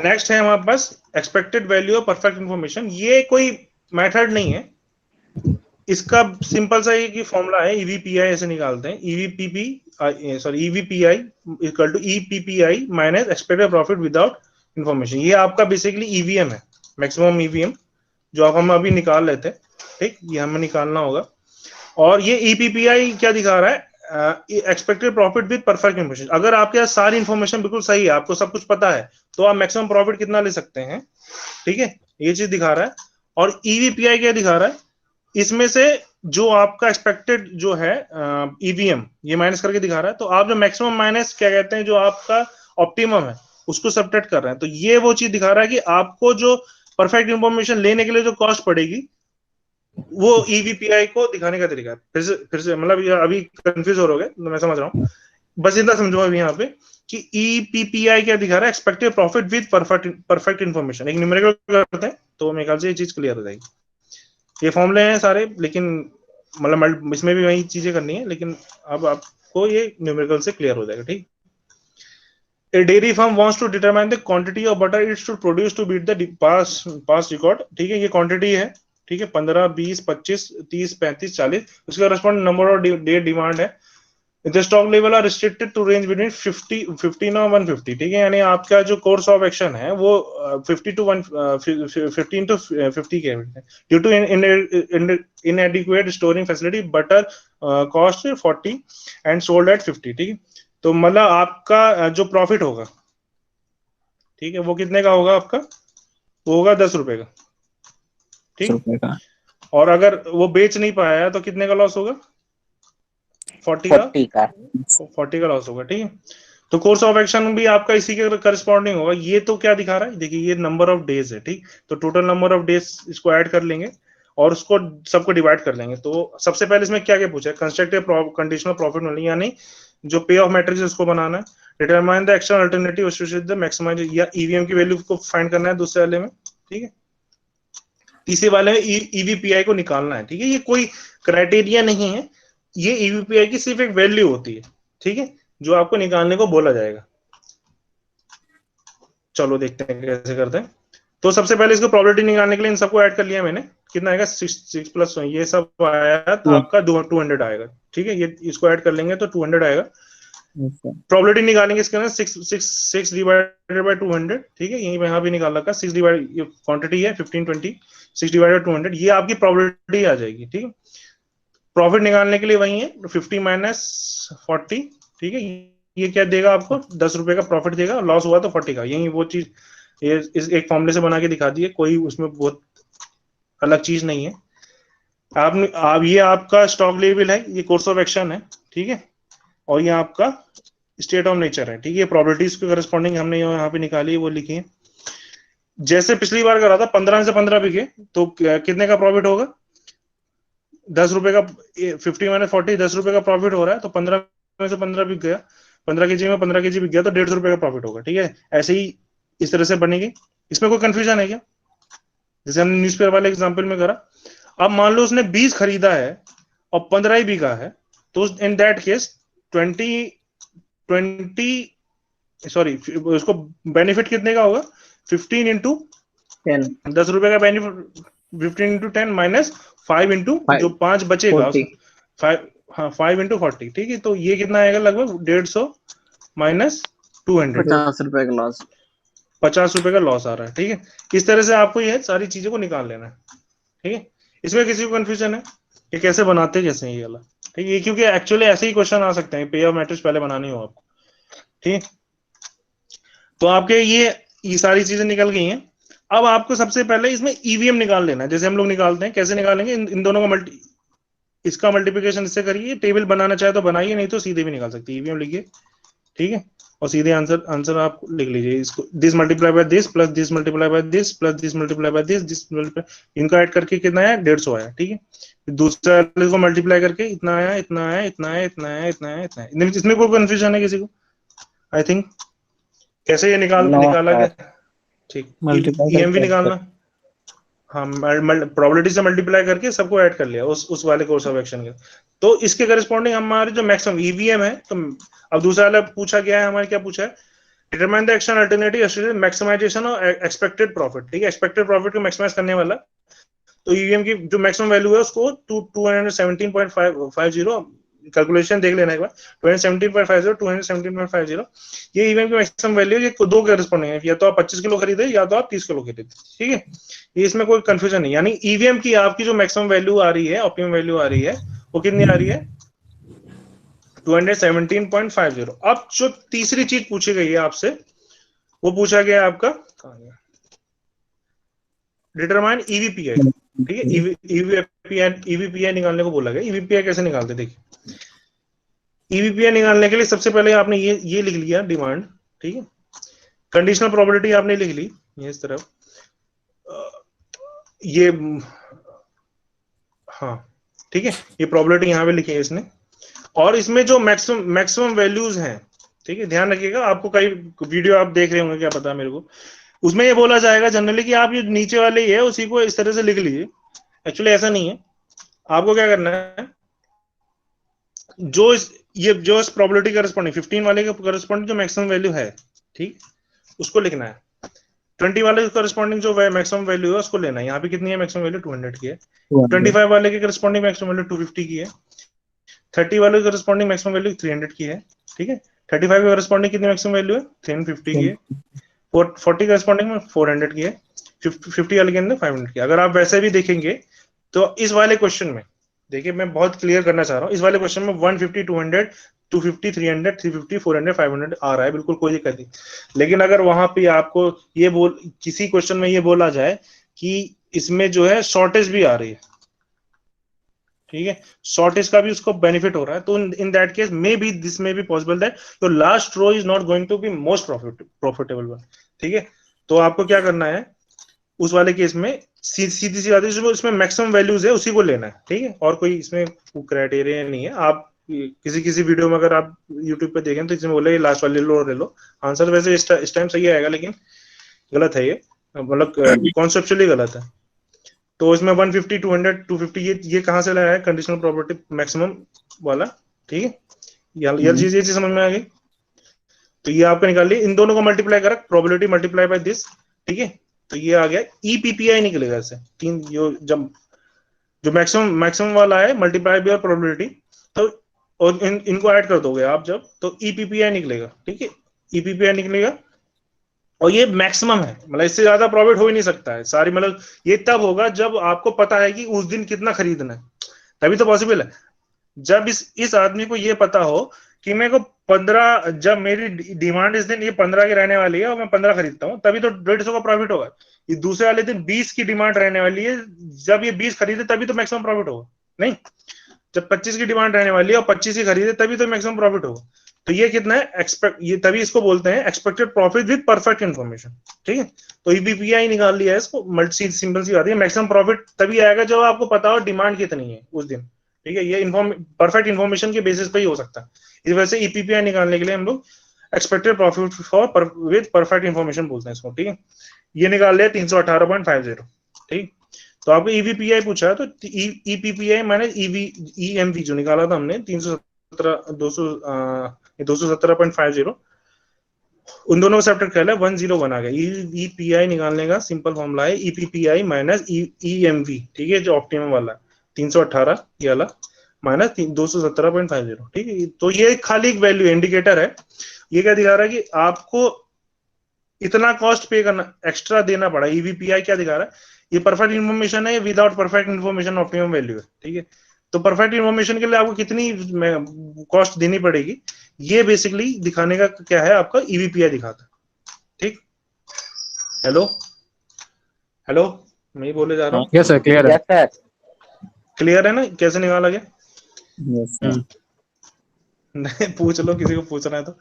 नेक्स्ट है हमारे पास expected value of perfect information. ये कोई मेथड नहीं है, इसका सिंपल सा एक ही फॉर्मूला है, ईवीपीआई ऐसे निकालते हैं, EVPI equal to EPPI minus expected profit without information. ये आपका बेसिकली ईवीएम है, मैक्सिमम ईवीएम जो आप हम अभी निकाल लेते हैं, ठीक, ये हमें निकालना होगा। और ये ईपीपीआई क्या दिखा रहा है, expected profit with perfect information. अगर आपके पास सारी इंफॉर्मेशन बिल्कुल सही है, आपको सब कुछ पता है, तो आप मैक्सिमम प्रॉफिट कितना ले सकते हैं, ठीक है, ये चीज दिखा रहा है। और ईवीपीआई क्या दिखा रहा है, इसमें से जो आपका एक्सपेक्टेड जो है ईवीएम ये माइनस करके दिखा रहा है, तो आप जो मैक्सिमम माइनस क्या कहते हैं जो आपका ऑप्टिमम है उसको सबट्रैक्ट कर रहे हैं। तो ये वो चीज दिखा रहा है कि आपको जो परफेक्ट इंफॉर्मेशन लेने के लिए जो कॉस्ट पड़ेगी वो ईवीपीआई को दिखाने का तरीका है। फिर से मतलब अभी कंफ्यूज हो रहे तो मैं समझ रहा हूँ, बस इतना समझो अभी यहाँ पे कि ईपीपीआई क्या दिखा रहा है, expected profit with perfect information. एक न्यूमेरिकल करते हैं तो मेरे ख्याल से ये चीज क्लियर हो जाएगी। ये फॉर्मूले हैं सारे, लेकिन मतलब इसमें भी वही चीजें करनी है, लेकिन अब आपको ये न्यूमेरिकल से क्लियर हो जाएगा। ठीक, A dairy farm wants to determine the quantity of butter it should produce to beat the past record। ठीक है, ये क्वांटिटी है। ठीक है, 15, 20, 25, 30, 35, 40, उसका corresponding number of day demand है। The stock level are restricted to range between 15 और 150। ठीक है, यानी आपका जो कोर्स ऑफ एक्शन है वो 15 to 50 के due to inadequate storing facility butter cost 40 and sold at 50। ठीक है, तो मतलब आपका जो प्रॉफिट होगा, ठीक है, वो कितने का होगा आपका? वो होगा 10 रुपए का। ठीक, और अगर वो बेच नहीं पाया तो कितने का लॉस होगा? 40 का लॉस होगा। ठीक है, तो कोर्स ऑफ एक्शन भी आपका इसी के करस्पॉन्डिंग होगा। ये तो क्या दिखा रहा है, देखिए ये नंबर ऑफ डेज है। ठीक, तो टोटल नंबर ऑफ डेज इसको ऐड कर लेंगे और उसको सबको डिवाइड कर लेंगे। तो सबसे पहले इसमें क्या क्या पूछा है? कंस्ट्रक्टिव कंडीशनल प्रॉफिट मिलनी, यानी जो पे ऑफ मैट्रिक्स उसको बनाना है। Determine the action alternative associated the maximise, या ईवीएम की वैल्यू को फाइंड करना है दूसरे वाले में। ठीक है, तीसरे वाले में ईवीपीआई को निकालना है। ठीक है, ये कोई क्राइटेरिया नहीं है, ये ईवीपीआई की सिर्फ एक वैल्यू होती है। ठीक है, जो आपको निकालने को बोला जाएगा। चलो देखते हैं कैसे करते हैं। तो सबसे पहले इसको प्रोबेबिलिटी निकालने के लिए इन सबको ऐड कर लिया मैंने। कितना आएगा? 6 प्लस ये सब आया तो आपका 200 आएगा। ठीक है, ये इसको ऐड कर लेंगे तो 200 आएगा। प्रोबेबिलिटी निकालेंगे इसके अंदर 6 डिवाइडेड बाय 200। ठीक है, यही यहाँ भी निकाल रखा। 6 डिवाइड, ये क्वांटिटी है 15, 20, 6 डिवाइडेड 200, ये आपकी प्रोबेबिलिटी आ जाएगी। ठीक है, प्रॉफिट निकालने के लिए वही है 50 माइनस 40। ठीक है, ये क्या देगा आपको? 10 रुपए का प्रॉफिट देगा, लॉस हुआ तो 40 का। यही वो चीज ये इस एक फॉर्मूले से बना के दिखा दी है, कोई उसमें बहुत अलग चीज नहीं है। आप ये आपका स्टॉक लेवल है, ये कोर्स ऑफ एक्शन है। ठीक है, और ये आपका स्टेट ऑफ नेचर है। ठीक है, प्रोबेबिलिटीज के करस्पॉन्डिंग हमने यहाँ पे निकाली है, वो लिखी है। जैसे पिछली बार करा था 15 से 15 बिके तो कितने का प्रॉफिट होगा? 10 रुपए का। 50 माइनस 40, 10 रुपए का प्रॉफिट हो रहा है, तो 15 में से 15 बिक गया। 15 केजी में 15 केजी बिक गया तो 150 रुपए का प्रॉफिट होगा। ठीक है, ऐसे ही इस तरह से बनेगी। इसमें कोई कंफ्यूजन है क्या? जैसे हमने न्यूज़पेपर वाले एग्जांपल में करा। अब मान लो उसने 20 खरीदा है और 15 ही बिका है, तो इन दैट केस 20 सॉरी उसको बेनिफिट कितने का होगा? 15 इंटू 10 रुपए का बेनिफिट, 15 इंटू 10 माइनस 5 इंटू जो 5 बचेगा 5 इंटू 40। ठीक है, तो ये कितना आएगा? लगभग 150 माइनस 200, 50 रुपए का लॉस। 50 रुपए का लॉस आ रहा है। ठीक है, इस तरह से आपको ये सारी चीजों को निकाल लेना है। ठीक है, इसमें किसी को कंफ्यूजन है ये कैसे बनाते कैसे हैं ये वाला? ठीक है, क्योंकि एक्चुअली ऐसे ही क्वेश्चन आ सकते हैं, पे ऑफ मैट्रिक्स पहले बनानी हो आपको। ठीक, तो आपके ये सारी चीजें निकल गई हैं। अब आपको सबसे पहले इसमें ईवीएम निकाल लेना है, जैसे हम लोग निकालते हैं। कैसे निकालेंगे? इन दोनों का इसका मल्टीप्लिकेशन इससे करिए। टेबल बनाना चाहे तो बनाइए, नहीं तो सीधे भी निकाल सकते। ईवीएम लिखिए। ठीक है, और सीधे आंसर आप लिख लीजिए। इसको this multiply by this plus this multiply by this plus this multiply by this इनका ऐड करके कितना आया? 150 आया। ठीक है, दूसरा को मल्टीप्लाई करके इतना आया, इतना आया, इतना आया, इतना आया, इतना आया, इतना आया। इसमें कोई कंफ्यूजन है किसी को? आई थिंक कैसे ये निकाला गया? ठीक, ईएमवी निकालना। हाँ, प्रोबेबिलिटी से मल्टीप्लाई करके सबको ऐड कर लिया उस वाले कोर्स ऑफ एक्शन के। तो इसके करस्पॉन्डिंग हमारे जो मैक्सिमम ईवीएम है, तो अब दूसरा वाला पूछा गया है हमारे, क्या पूछा है? Determine the action alternative maximisation of expected profit. ठीक है, एक्सपेक्टेड प्रॉफिट को मैक्सिमाइज करने वाला। तो ईवीएम की जो मैक्सिमम वैल्यू है उसको 217.50 कैलकुलेशन देख लेना एक बार। 217.50, 217.50 ये ईवीएम की मैक्सिमम वैल्यू। ये दो करस्पॉन्डिंग है, या तो आप 25 किलो खरीदे या तो आप 30 किलो खरीदे। ठीक है, ये इसमें कोई कंफ्यूजन नहीं। यानी ईवीएम की आपकी जो मैक्सिमम वैल्यू आ रही है, ऑप्टिमम वैल्यू आ रही है, वो कितनी आ रही है? 217.50। अब जो तीसरी चीज पूछी गई है आपसे, वो पूछा गया आपका डिटरमाइन ईवीपीआई। ठीक है, ईवीपीआई निकालने को बोला गया। ईवीपीआई कैसे निकालते? देखिए, ईवीपीआई निकालने के लिए सबसे पहले आपने ये लिख लिया डिमांड। ठीक है, कंडीशनल प्रोबेबिलिटी आपने लिख ली ये इस तरफ, ये हाँ ठीक है, ये प्रोबेबिलिटी यहाँ पे लिखी है इसने। और इसमें जो मैक्सिमम वैल्यूज हैं, ठीक है, ध्यान रखिएगा। आपको कई वीडियो आप देख रहे होंगे, क्या पता मेरे को, उसमें ये बोला जाएगा जनरली कि आप ये नीचे वाले ही है उसी को इस तरह से लिख लीजिए। एक्चुअली ऐसा नहीं है, आपको क्या करना है, जो इस प्रोबेबिलिटी करस्पॉन्डिंग 15 वाले के करस्पॉन्डिंग जो मैक्सिमम वैल्यू है, ठीक, उसको लिखना है। 20 वाले के करस्पॉन्डिंग जो मैक्सिमम वैल्यू है उसको लेना है। यहाँ पे कितनी है मैक्सिमम वैल्यू? 200 की है। 25 वाले के करस्पॉन्डिंग मैक्सिमम वैल्यू 250 की है। 30 वाले के करस्पॉन्डिंग मैक्सिमम वैल्यू 300 की है, ठीक है। 35 के करस्पॉन्डिंग कितनी मैक्सिमम वैल्यू है? 350 की है। 40 करस्पॉन्डिंग में 400 की है। 50 वाले के अंदर 500 की। अगर आप वैसे भी देखेंगे तो इस वाले क्वेश्चन में देखिए, मैं बहुत क्लियर करना चाह रहा हूँ, इस वाले क्वेश्चन में 150, 200, 250, 300, 350, 400, 500 आ रहा है, बिल्कुल कोई दिक्कत नहीं। लेकिन अगर वहां पे आपको ये किसी क्वेश्चन में ये बोला जाए कि इसमें जो है शॉर्टेज भी आ रही है, ठीक है, शॉर्टेज का भी उसको बेनिफिट हो रहा है, तो in that case may be this may be possible that your last row is not going to be most profitable one, ठीक है। तो आपको क्या करना है उस वाले केस में, सीधी सी बात है, इसमें मैक्सिमम वैल्यूज है उसी को लेना है, ठीक है, और कोई इसमें क्राइटेरिया नहीं है। आप किसी वीडियो में अगर आप यूट्यूब पे देखें तो इसमें बोले लास्ट वाले ले लो आंसर, वैसे इस टाइम सही आएगा, लेकिन गलत है ये, मतलब कॉन्सेप्चुअली गलत है। तो इसमें 150, 200, 250 ये कहां से लाया है? कंडीशनल प्रॉपर्टी मैक्सिमम वाला, ठीक है। ये चीज समझ में आ गई। तो ये आपका निकाल लिया, इन दोनों को मल्टीप्लाई करा, प्रोबेबिलिटी मल्टीप्लाई बाय दिस, ठीक है। तो ये आ गया ईपीपीआई निकलेगा इससे। तीन जब जो मैक्सिमम वाला है मल्टीप्लाई बाय प्रोबेबिलिटी, तो और इनको ऐड कर दोगे आप जब, तो ईपीपीआई निकलेगा, ठीक है। ईपीपीआई निकलेगा और ये मैक्सिमम है, मतलब इससे ज्यादा प्रॉफिट हो ही नहीं सकता है सारी, मतलब ये तब होगा जब आपको पता है कि उस दिन कितना खरीदना है, तभी तो पॉसिबल है। जब इस आदमी को ये पता हो कि मेरे को 15, जब मेरी डिमांड इस दिन ये 15 की रहने वाली है और मैं 15 खरीदता हूँ, तभी तो 150 का प्रॉफिट होगा। ये दूसरे वाले दिन 20 की डिमांड रहने वाली है, जब ये 20 खरीदे तभी तो मैक्सिमम प्रॉफिट होगा। नहीं, जब 25 की डिमांड रहने वाली है और 25 ही खरीदे तभी तो मैक्सिमम प्रॉफिट होगा। तो ये कितना है एक्सपेक्ट, ये तभी इसको बोलते हैं expected profit with perfect information, ठीक है। तो ईपीपीआई निकाल लिया है इसको, मल्टी सिंपल सी बात है। मैक्सिमम प्रॉफिट तभी आएगा जब आपको पता हो डिमांड कितनी है उस दिन, ठीक है। ये परफेक्ट इन्फॉर्मेशन के बेसिस पे ही हो सकता है। इस वजह से ईपीपीआई निकालने के लिए हम लोग expected profit for with perfect information बोलते हैं इसको, ठीक है। ये निकाल लिया 318.50, ठीक। तो आपको ईवीपीआई पूछा है, तो ईपीपीआई माइनस ईएमवी जो निकाला था हमने 217.50, उन दोनों को सब्ट्रैक्ट कर लिया, 101 आ गया। ईपीआई निकालने का सिंपल फॉर्मूला है ईपीपीआई माइनस ईएमवी, ठीक है, जो ऑप्टिमम वाला 318 ये वाला माइनस 217.50, ठीक है। तो ये खाली एक वैल्यू इंडिकेटर है, ये क्या दिखा रहा है कि आपको इतना कॉस्ट पे करना, एक्स्ट्रा देना पड़ा। ईवीपीआई क्या दिखा रहा है? ये परफेक्ट इन्फॉर्मेशन है, without perfect information optimum value है, ठीक है। तो परफेक्ट इन्फॉर्मेशन के लिए आपको कितनी कॉस्ट देनी पड़ेगी, ये बेसिकली दिखाने का क्या है, आपका ईवीपीआई दिखाता है, ठीक। हेलो हेलो, मैं ही बोले जा रहा हूँ। यस सर, क्लियर है। Yes sir. क्लियर है ना कैसे निकाला गया? Yes sir. नहीं, पूछ लो, किसी को पूछना है तो।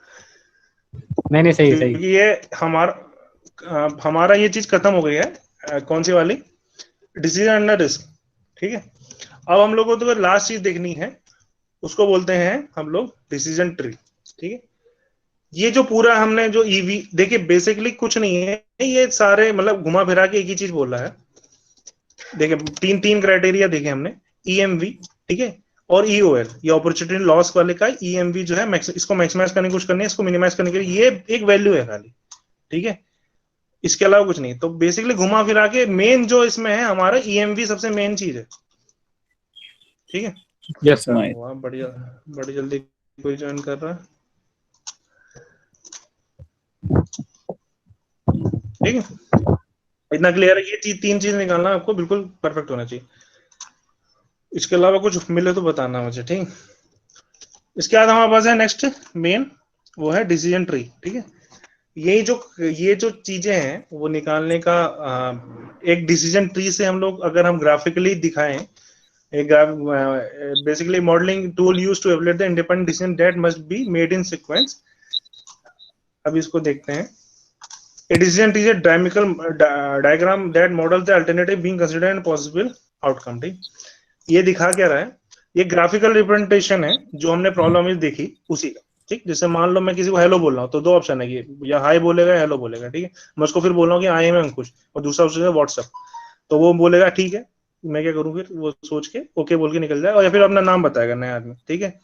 नहीं सही सही। क्योंकि ये हमारा ये चीज खत्म हो गई है, कौन सी वाली? डिसीजन अंडर रिस्क, ठीक है। अब हम लोग को तो लास्ट चीज देखनी है, उसको बोलते हैं हम लोग डिसीजन ट्री, ठीक है। ये जो पूरा हमने जो ईवी देखिए, बेसिकली कुछ नहीं है, ये सारे मतलब घुमा फिरा के एक ही चीज बोल रहा है। देखिए तीन क्राइटेरिया देखे हमने, ईएमवी, ठीक है, और ईओएल, ये अपॉर्चुनिटी लॉस वाले का ईएमवी जो है इसको मैक्सिमाइज करने की कोशिश करनी है, इसको मिनिमाइज करने के लिए ये एक वैल्यू है खाली, ठीक है, इसके अलावा कुछ नहीं। तो बेसिकली घुमा फिरा के मेन जो इसमें है हमारा ईएमवी सबसे मेन चीज है, ठीक है। Yes sir. वाह, बढ़िया, बड़ी जल्दी कोई ज्वाइन कर रहा है, ठीक है। इतना क्लियर है, ये तीन चीज निकालना आपको बिल्कुल परफेक्ट होना चाहिए। इसके अलावा कुछ मिले तो बताना मुझे, ठीक। इसके बाद हमारे पास है नेक्स्ट मेन, वो है डिसीजन ट्री, ठीक है। ये जो चीजें हैं वो निकालने का एक डिसीजन ट्री से हम लोग अगर हम ग्राफिकली दिखाएं, basically modelling tool used to evaluate the independent decision that must be made in sequence. अब इसको देखते हैं। A decision tree is a diagram that models the alternative being considered and possible outcome, ठीक। ये दिखा क्या रहा है? ये ग्राफिकल रिप्रेजेंटेशन है जो हमने प्रॉब्लम में देखी उसी का, ठीक। जैसे मान लो मैं किसी को हेलो बोल रहा हूँ, तो दो ऑप्शन है कि या हाय बोलेगा या हेलो बोलेगा, ठीक है। मैं उसको फिर बोल रहा हूँ कि आई एम अंकुश, और दूसरा ऑप्शन है व्हाट्सएप, तो वो बोलेगा ठीक है, मैं क्या करूँ फिर, वो सोच के ओके बोल के निकल जाए, और या फिर अपना नाम बताएगा नया आदमी, ठीक है।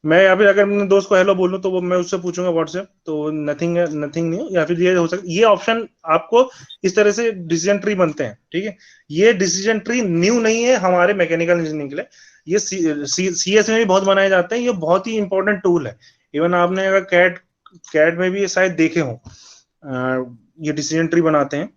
मैं या फिर अगर अपने दोस्त को हेलो बोलूं तो वो मैं उससे पूछूंगा व्हाट्सएप, तो नथिंग है, नथिंग नहीं हो, या फिर ये हो सकता, ये ऑप्शन आपको इस तरह से डिसीजन ट्री बनते हैं, ठीक है। ये डिसीजन ट्री न्यू नहीं है हमारे मैकेनिकल इंजीनियरिंग के लिए, ये सीएस में भी बहुत बनाए जाते हैं, ये बहुत ही इंपॉर्टेंट टूल है। इवन आपने अगर कैट कैट में भी ये शायद देखे हो, ये डिसीजन ट्री बनाते हैं।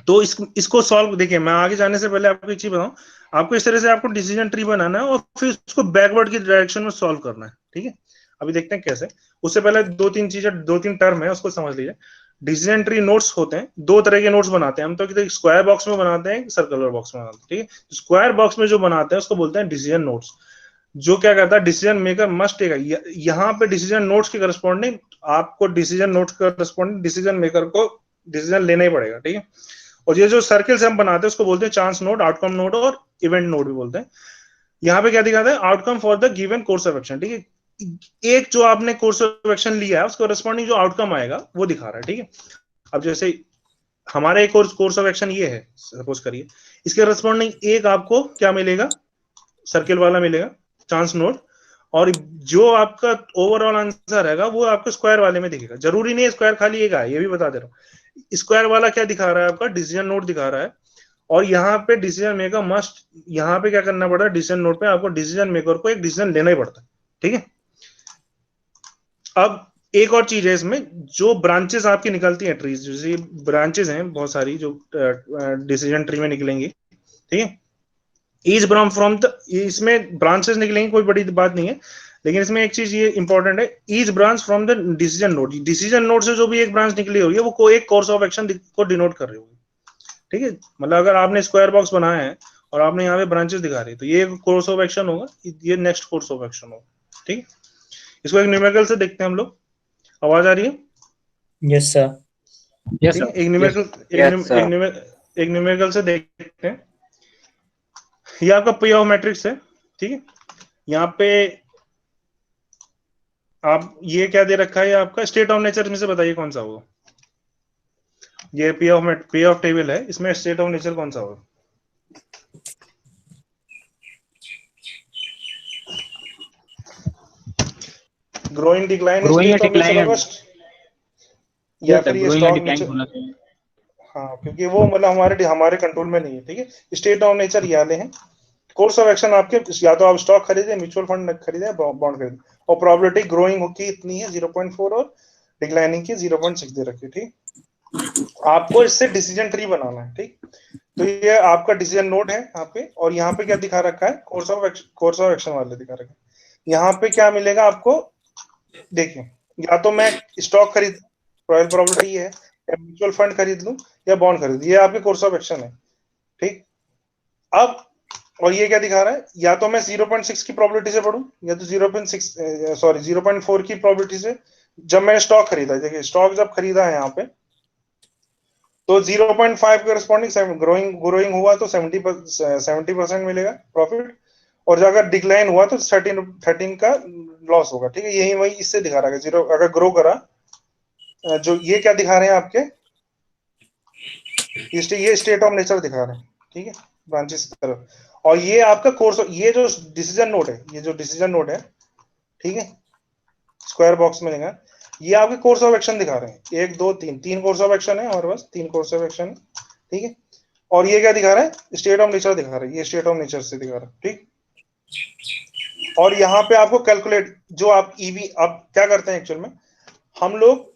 तो इसको सॉल्व, देखिए मैं आगे जाने से पहले आपको एक चीज बताऊं, आपको इस तरह से आपको डिसीजन ट्री बनाना है और फिर उसको बैकवर्ड की डायरेक्शन में सॉल्व करना है, ठीक है। अभी देखते हैं कैसे। उससे पहले दो तीन टर्म है, उसको समझ लीजिए। डिसीजन ट्री नोट्स होते हैं, दो तरह के नोट्स बनाते हैं हम, तो स्क्वायर बॉक्स में बनाते हैं, सर्कुलर बॉक्स में बनाते हैं, ठीक है। स्क्वायर बॉक्स में जो बनाते हैं उसको बोलते हैं डिसीजन नोट्स। जो क्या करता है, डिसीजन मेकर मस्ट टेक, यहाँ पे डिसीजन नोट्स के करस्पॉन्डिंग आपको डिसीजन नोट्स के करस्पॉन्डिंग डिसीजन मेकर को डिसीजन लेना ही पड़ेगा, ठीक है। और ये जो सर्किल्स हम बनाते हैं उसको बोलते हैं चांस नोड, आउटकम नोड और इवेंट नोड भी बोलते हैं। यहाँ पे क्या दिखाता है, outcome for the given course of action, ठीक है। एक जो आपने कोर्स ऑफ एक्शन लिया है उसको रिस्पॉन्डिंग जो आउटकम आएगा वो दिखा रहा है, ठीक है। अब जैसे हमारा एक कोर्स ऑफ एक्शन ये है, सपोज करिए, इसके रिस्पॉन्डिंग एक आपको क्या मिलेगा, सर्किल वाला मिलेगा, चांस नोड, और जो आपका ओवरऑल आंसर रहेगा वो आपको स्क्वायर वाले में दिखेगा। जरूरी नहीं है स्क्वायर खाली एक आए, ये भी बता दे रहा हूँ। स्क्वायर वाला क्या दिखा रहा है, आपका डिसीजन नोड दिखा रहा है, और यहाँ पे डिसीजन मेकर मस्ट, यहाँ पे क्या करना पड़ता है, डिसीजन नोड पे आपको डिसीजन मेकर को एक डिसीजन लेना ही पड़ता है, ठीक है। अब एक और चीज है इसमें, जो ब्रांचेस आपकी निकलती हैं ट्रीज, जैसे ब्रांचेस हैं बहुत सारी जो डिसीजन ट्री में निकलेंगी, ठीक है। ईच ब्रांच फ्रॉम द, इसमें ब्रांचेस निकलेंगी, कोई बड़ी बात नहीं है, लेकिन इसमें एक चीज ये इंपॉर्टेंट है, each branch from the decision node, decision node से जो भी एक ब्रांच निकली होगी वो को एक कोर्स ऑफ एक्शन को डिनोट कर रही होगी, ठीक है। मतलब अगर आपने स्क्वायर बॉक्स बनाया है और आपने यहाँ पे ब्रांचेस दिखा रही है, तो ये कोर्स ऑफ एक्शन होगा, ये नेक्स्ट कोर्स ऑफ एक्शन होगा, ठीक है। इसको एक न्यूमेरिकल से देखते हैं हम लोग। आवाज आ रही है? Yes sir. यस ठीक है, सर। एक न्यूमेरिकल से देखते हैं। ये आपका पी ऑफ मैट्रिक्स है, ठीक है। यहाँ पे आप ये क्या दे रखा है, आपका स्टेट ऑफ नेचर में से बताइए कौन सा होगा। ये पी ऑफ टेबल है, इसमें स्टेट ऑफ नेचर कौन सा होगा? Growing, decline, state of nature of, या फिर ये स्टॉक नेचर? हाँ, क्योंकि वो मतलब हमारे कंट्रोल में नहीं है, ठीक है। स्टेट ऑफ नेचर ये वाले हैं। कोर्स ऑफ एक्शन आपके, या तो आप स्टॉक खरीदे, म्यूचुअल फंड खरीदे, बॉन्ड खरीदे, और प्रोबेबिलिटी ग्रोइंग की इतनी है 0.4 और डिक्लाइनिंग की 0.6 दे रखी है, ठीक। आपको इससे डिसीजन ट्री बनाना है, ठीक। तो ये आपका डिसीजन नोड है यहाँ पे, और यहाँ पे क्या दिखा रखा है, कोर्स ऑफ एक्शन वाले दिखा रखा है। यहाँ पे क्या मिलेगा आपको, देखिए, या तो मैं स्टॉक खरीद, रॉयल प्रॉपर्टी है, या म्यूचुअल फंड खरीद लूं, या बॉन्ड खरीद, ये आपके कोर्स ऑफ एक्शन है, ठीक। अब और ये क्या दिखा रहा है, या तो मैं 0.6 की प्रोबेबिलिटी से पढ़ूं, या तो 0.4 की प्रोबेबिलिटी से। जब मैंने स्टॉक खरीदा, देखिए स्टॉक जब खरीदा है यहाँ पे, तो 0.5 करस्पॉन्डिंग ग्रोइंग हुआ तो 70% मिलेगा प्रॉफिट, और जो अगर डिक्लाइन हुआ तो 13 का लॉस होगा, ठीक है। यही वही इससे दिखा रहा है, जीरो अगर ग्रो करा, जो ये क्या दिखा रहे हैं आपके, ये स्टेट ऑफ नेचर दिखा रहे हैं, ठीक है, ब्रांचेस की तरफ। और ये आपका कोर्स, ये जो डिसीजन नोड है, ये जो डिसीजन नोड है, ठीक है, स्क्वायर बॉक्स में लेगा, ये आपके कोर्स ऑफ एक्शन दिखा रहे हैं, 1 2 3 कोर्स ऑफ एक्शन है हमारे पास, 3 कोर्स ऑफ एक्शन है, ठीक है। और ये क्या दिखा रहा है, स्टेट ऑफ नेचर दिखा रहा है, ये स्टेट ऑफ नेचर से दिखा रहा है, ठीक। और यहाँ पे आपको कैलकुलेट, जो आप ईवी, आप क्या करते हैं एक्चुअल में, हम लोग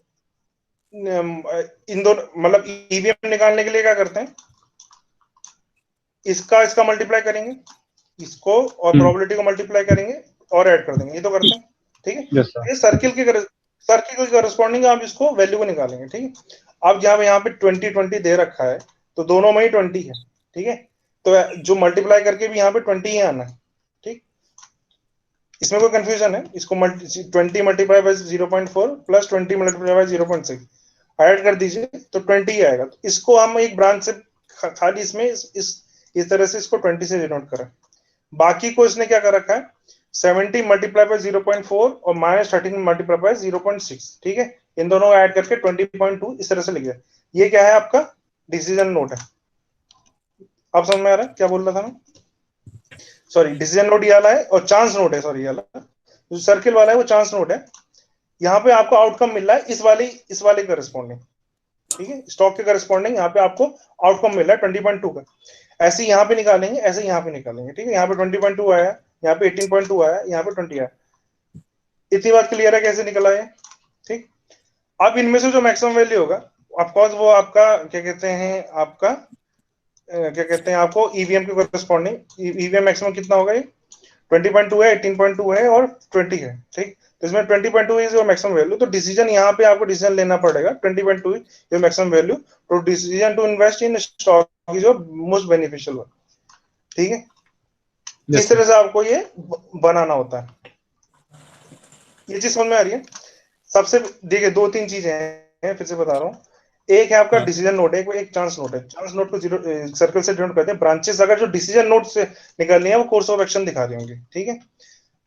इन दोनों, मतलब ईवीएम निकालने के लिए क्या करते हैं, इसका मल्टीप्लाई करेंगे, इसको और प्रोबेबिलिटी को मल्टीप्लाई करेंगे और ऐड कर देंगे, ये तो करते हैं, ठीक है। ये सर्किल के करस्पॉन्डिंग आप इसको वैल्यू को निकालेंगे, ठीक है। अब जब यहाँ पे 20 दे रखा है, तो दोनों में ही 20 है, ठीक है। तो जो मल्टीप्लाई करके भी यहाँ पे 20 ही आना है, ठीक। इसमें कोई कंफ्यूजन है, इसको 20 multiply by 0.4 plus 20 multiply by 0.6 add कर दीजिए तो 20 ही आएगा। तो इसको हम एक ब्रांच से खाली इसमें इस तरह से इसको 20 से डिनोट करें। बाकी को इसने क्या कर रखा है, 70 मल्टीप्लाई बाय 0.4 और -13 मल्टीप्लाई बाय 0.6, ठीक है। इन दोनों को ऐड करके 20.2 इस तरह से लिख दिया। ये क्या है, आपका डिसीजन नोट है। आप समझ में आ रहा है क्या बोल रहा था मैं? सॉरी, डिसीजन नोट ये वाला है और चांस नोट है, सॉरी ये वाला जो सर्किल वाला है वो चांस नोट है। यहाँ पे आपको आउटकम मिल रहा है इस वाले करस्पॉन्डिंग, ठीक है, स्टॉक के करस्पॉन्डिंग यहाँ पे आपको आउटकम मिल रहा है 20.2 का। ऐसे यहाँ पे निकालेंगे, ऐसे यहाँ पे निकालेंगे, ठीक है। यहाँ पे 20.2 आया, यहाँ पे 18.2 आया, यहाँ पे 20 आया। इतनी बात क्लियर है कैसे निकला है, ठीक। अब इनमें से जो मैक्सिमम वैल्यू होगा ऑफकोर्स वो आपका क्या कहते हैं, आपका क्या कहते हैं, आपको ईवीएम के करस्पॉन्डिंग ईवीएम मैक्सिमम कितना होगा, ये 20.2 है, 18.2 है और 20 है, ठीक। तो इसमें 20.2 इज योर मैक्सिमम वैल्यू, तो डिसीजन यहाँ पे आपको डिसीजन लेना पड़ेगा 20.2 योर मैक्सिमम वैल्यू, तो decision to invest in stock is your most beneficial one, ठीक है। इस तरह से आपको ये बनाना होता है। ये चीज समझ में आ रही है? सबसे देखिए दो तीन चीजें हैं, फिर से बता रहा हूँ। एक है आपका डिसीजन नोट, एक चांस नोट है। चांस नोट को जीरो सर्कल से डिनोट करते हैं। ब्रांचेस अगर जो डिसीजन नोट से निकलनी है वो कोर्स ऑफ एक्शन दिखा रही होंगी, ठीक है।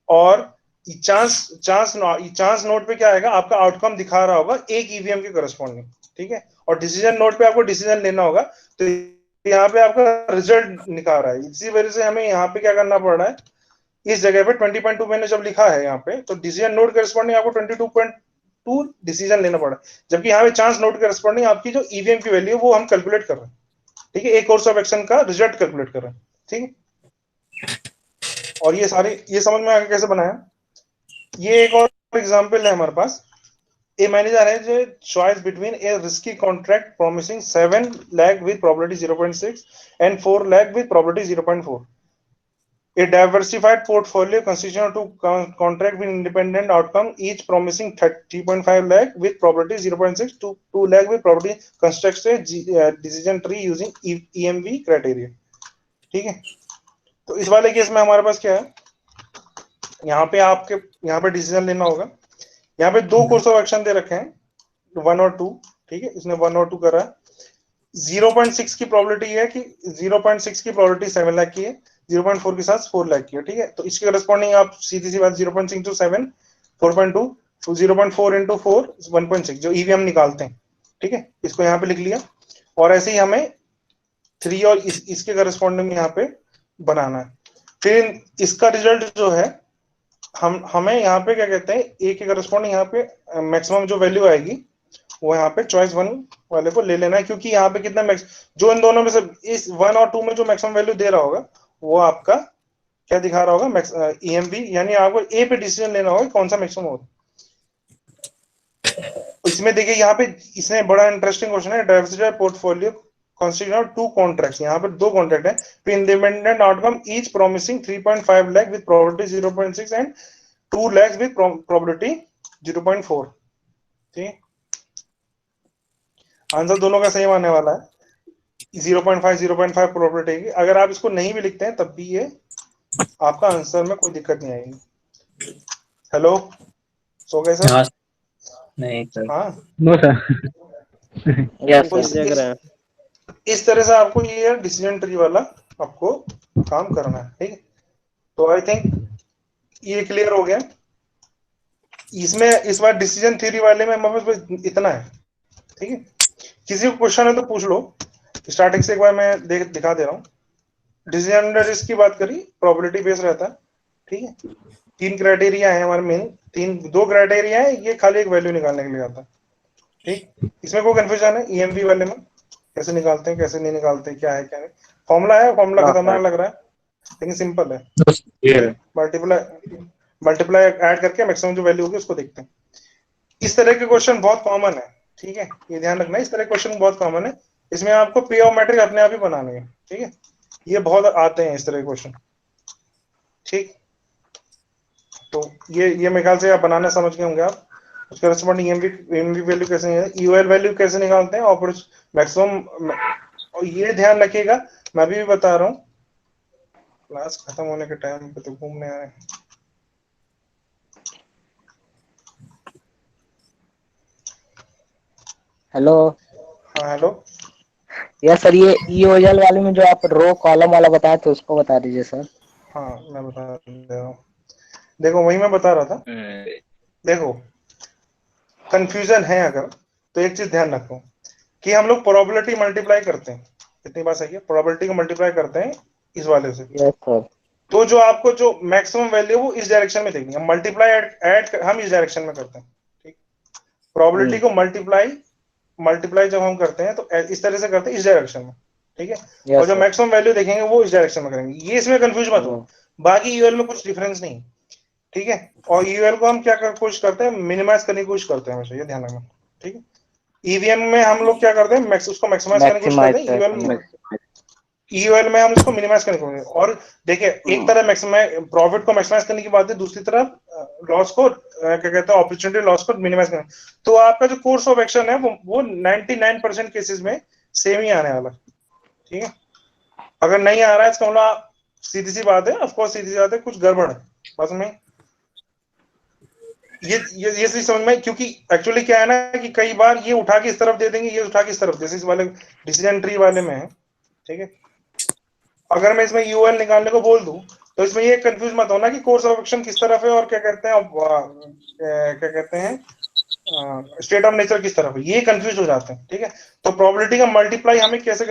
और चांस नोट पे क्या आएगा, आपका आउटकम दिखा रहा होगा एक ईवीएम के करस्पॉन्डिंग, ठीक है। और डिसीजन नोट पे आपको डिसीजन लेना होगा, तो यहाँ पे आपका रिजल्ट निकाल रहा है। इसी वजह से हमें यहाँ पे क्या करना पड़ रहा है, इस जगह पे 20.2 मैंने जब लिखा है यहाँ पे, तो डिसीजन नोट करस्पॉन्डिंग आपको 22.2 डिसीजन लेना पड़ा, जबकि यहाँ पे चांस नोट करस्पॉन्डिंग आपकी जो ईवीएम की वैल्यू वो हम कैलकुलेट कर रहे हैं, ठीक है। एक कोर्स ऑफ एक्शन का रिजल्ट कैलकुलेट कर रहे हैं, ठीक है। और ये सारे ये समझ में आगे कैसे बनाया। ये एक और एग्जांपल है हमारे पास। ए मैनेजर है जो choice between A risky contract promising 7 lakh with probability 0.6 and 4 lakh with probability 0.4। A diversified portfolio consisting of two contract with independent outcome, each promising 3.5 lakh with probability 0.6 to 2 lakh with probability constructs a decision tree using EMV criteria, ठीक है। तो इस वाले case में हमारे पास क्या है, यहाँ पे आपके यहाँ पे डिसीजन लेना होगा। यहाँ पे दो कोर्स ऑफ एक्शन दे रखे हैं, 1 और 2, ठीक है। इसने 1 और 2 करा है। 0.6 की प्रोबेबिलिटी है कि 0.6 की प्रोबेबिलिटी 7 लाख की है, 0.4 के साथ 4 लाख की है, ठीक है। तो इसके करस्पॉन्डिंग आप सीधी सी बात 0.6 into 7 4.2, तो 0.4 into 4 1.6 जो ईवीएम निकालते हैं, ठीक है। इसको यहाँ पे लिख लिया। और ऐसे ही हमें 3 और इसके करस्पॉन्डिंग यहाँ पे बनाना है। फिर इसका रिजल्ट जो है हमें यहाँ पे क्या कहते हैं, ए के करस्पॉन्डिंग यहाँ पे मैक्सिमम जो वैल्यू आएगी वो यहाँ पे चॉइस 1 वाले को ले लेना है, क्योंकि यहाँ पे कितना मैक्स जो इन दोनों में से इस 1 और 2 में जो मैक्सिमम वैल्यू दे रहा होगा वो आपका क्या दिखा रहा होगा, ईएमवी, यानी आपको ए पे डिसीजन लेना होगा कौन सा मैक्सिमम होगा। इसमें देखिए यहाँ पे इसमें बड़ा इंटरेस्टिंग क्वेश्चन है, diversified portfolio consisting of 2 contracts, यहाँ पे 2 कॉन्ट्रैक्ट है, तो independent outcome each promising 3.5 lakh with probability 0.6 and 2 lakh with probability 0.4, ठीक। आंसर दोनों का सेम आने वाला है, 0.5 प्रोबेबिलिटी की। अगर आप इसको नहीं भी लिखते हैं तब भी ये आपका आंसर में कोई दिक्कत नहीं आएगी। हेलो, सो गए सर? नहीं सर। हाँ नो सर। यस इस तरह से आपको ये डिसीजन ट्री वाला आपको काम करना है, ठीक है। तो आई थिंक ये क्लियर हो गया। इसमें इस बार डिसीजन थ्योरी वाले में हमारे पास इतना है, ठीक है। किसी को क्वेश्चन है तो पूछ लो। स्टार्टिंग से एक बार मैं दिखा दे रहा हूँ। डिसीजन रिस्क की बात करी, प्रोबेबिलिटी बेस रहता है, ठीक है। 3 क्राइटेरिया है हमारे मेन, 2 क्राइटेरिया है, ये खाली एक वैल्यू निकालने के लिए आता है, ठीक। इसमें कोई कंफ्यूजन है ईएमवी वाले में कैसे निकालते हैं कैसे नहीं निकालते, क्या है क्या नहीं। फॉर्मूला है, फॉर्मूला खतरनाक लग रहा है लेकिन सिंपल है। मल्टीप्लाई ऐड करके मैक्सिमम जो वैल्यू होगी उसको देखते हैं। इस तरह के क्वेश्चन बहुत कॉमन है, ठीक है, ये ध्यान रखना। इस तरह के क्वेश्चन बहुत कॉमन है, इसमें आपको पे ऑफ मैट्रिक अपने आप ही बनाने हैं, ठीक है। ये बहुत आते हैं इस तरह के क्वेश्चन, ठीक। तो ये मेरे ख्याल से आप बनाना समझ गए होंगे आप। उसके रिस्पॉन्डिंग ईएमवी वैल्यू कैसे है, ईओएल वैल्यू कैसे निकालते हैं, और मैक्सिमम। और ये ध्यान रखिएगा, मैं भी बता रहा हूँ, क्लास खत्म होने के टाइम पे तो घूमने आ रहे हैं। हेलो। हाँ हेलो। यस सर, ये ईओएल वाले में जो आप रो कॉलम वाला बताया तो उसको बता दीजिए सर। हाँ मैं बता दे रहा हूँ, देखो वही मैं बता रहा था। देखो कंफ्यूजन है अगर, तो एक चीज ध्यान रखो कि हम लोग प्रोबेबिलिटी मल्टीप्लाई करते हैं, कितनी बार सही है, प्रोबेबिलिटी को मल्टीप्लाई करते हैं इस वाले से। Yes sir. तो जो आपको जो मैक्सिमम वैल्यू वो इस डायरेक्शन में देखनी है, मल्टीप्लाई ऐड हम इस डायरेक्शन में करते हैं, ठीक। प्रोबेबिलिटी को मल्टीप्लाई जब हम करते हैं तो इस तरह से करते हैं इस डायरेक्शन में, ठीक है। और जो मैक्सिमम वैल्यू देखेंगे वो इस डायरेक्शन में करेंगे, ये इसमें कंफ्यूज मत हो। बाकी यूएल में कुछ डिफरेंस नहीं, ठीक है। और यूएल को हम क्या कोशिश करते हैं, मिनिमाइज करने की कोशिश करते हैं हमेशा, ये ध्यान रखना, ठीक है। ईवीएम में हम लोग क्या करते हैं, उसको मैक्सिमाइज करने की कोशिश करते हैं, ईयूएल में हम इसको मिनिमाइज करने की। और देखिए, एक तरह मैक्सिमाइज प्रॉफिट को मैक्सिमाइज करने की बात है, दूसरी तरफ लॉस को क्या कहते हैं, अपॉर्चुनिटी लॉस को मिनिमाइज करना। तो आपका जो कोर्स ऑफ एक्शन है वो 99% केसेस में सेम ही आने वाला, ठीक है। अगर नहीं आ रहा है इसका मतलब सीधी सी बात है, ऑफ कोर्स सीधी सी बात है, कुछ गड़बड़ है बस में। ये चीज समझ में, क्योंकि एक्चुअली क्या है ना कि कई बार ये उठा के इस तरफ दे देंगे, ये उठा के इस तरफ, जैसे इस वाले डिसीजन ट्री वाले में है, ठीक है। अगर मैं इसमें यूएल निकालने को बोल दूं तो इसमें ये कंफ्यूज मत होना कि कोर्स ऑफ एक्शन किस तरफ है और क्या कहते हैं स्टेट ऑफ नेचर किस तरफ है, ये कंफ्यूज हो जाते हैं, ठीक है। तो प्रोबेबिलिटी का मल्टीप्लाई हमें कैसे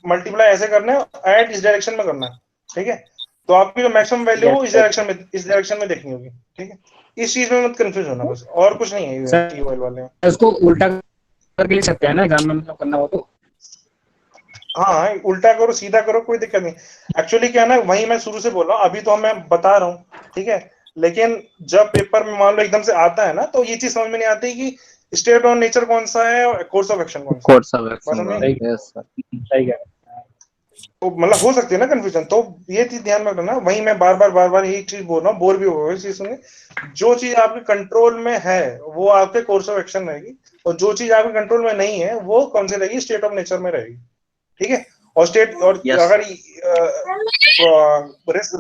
मल्टीप्लाई ऐसे करना है, ऐड इस डायरेक्शन में करना है, ठीक है। तो आपकी जो मैक्सिमम वैल्यू वो इस डायरेक्शन में देखनी होगी, ठीक है। इस चीज में मत कंफ्यूज होना, बस और कुछ नहीं है यूएल वाले में। उसको उल्टा करके ले सकते हैं ना एग्जाम में, मतलब करना हो तो। हाँ, उल्टा करो सीधा करो, कोई दिक्कत नहीं। एक्चुअली क्या है ना, वही मैं शुरू से बोल रहा हूँ, अभी तो मैं बता रहा हूँ, ठीक है। लेकिन जब पेपर में मान लो एकदम से आता है ना, तो ये चीज समझ में नहीं आती कि स्टेट ऑफ नेचर कौन सा है और कोर्स ऑफ एक्शन कौन सा है। Course of action, yes sir, सही है। तो मतलब हो सकती है ना कंफ्यूजन, तो ये चीज ध्यान में रखना। वही मैं बार बार यही चीज बोल रहा हूँ, बोर भी हो गए चीज सुनिए। जो चीज आपके कंट्रोल में है वो आपके कोर्स ऑफ एक्शन रहेगी, और जो चीज आपके कंट्रोल में नहीं है वो कौन सी रहेगी, स्टेट ऑफ नेचर में रहेगी, ठीक है। और स्टेट और अगर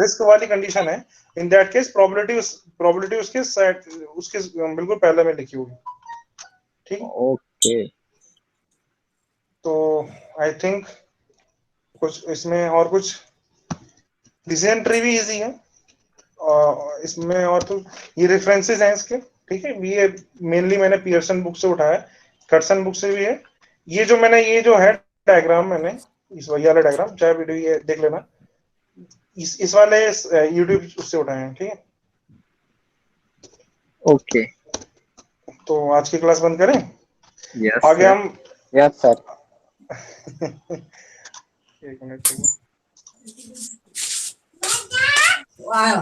रिस्क वाली कंडीशन है, इन दैट केस प्रोबेबिलिटी उसके बिल्कुल पहले में लिखी होगी, ठीक है। ओके। तो आई थिंक कुछ इसमें और कुछ डिसीजन ट्री भी इजी है, और इसमें और तो ये रेफरेंसेस हैं इसके, ठीक है। ये मेनली मैंने पियर्सन बुक से उठाया है, कर्सन बुक से भी है। ये जो है डायग्राम मैंने इस वाला डायग्राम, चाहे वीडियो ये देख लेना, इस वाले यूट्यूब से उठाए हैं, ठीक है। ओके, तो आज की क्लास बंद करें, यस आगे हम यस सर। एक मिनट।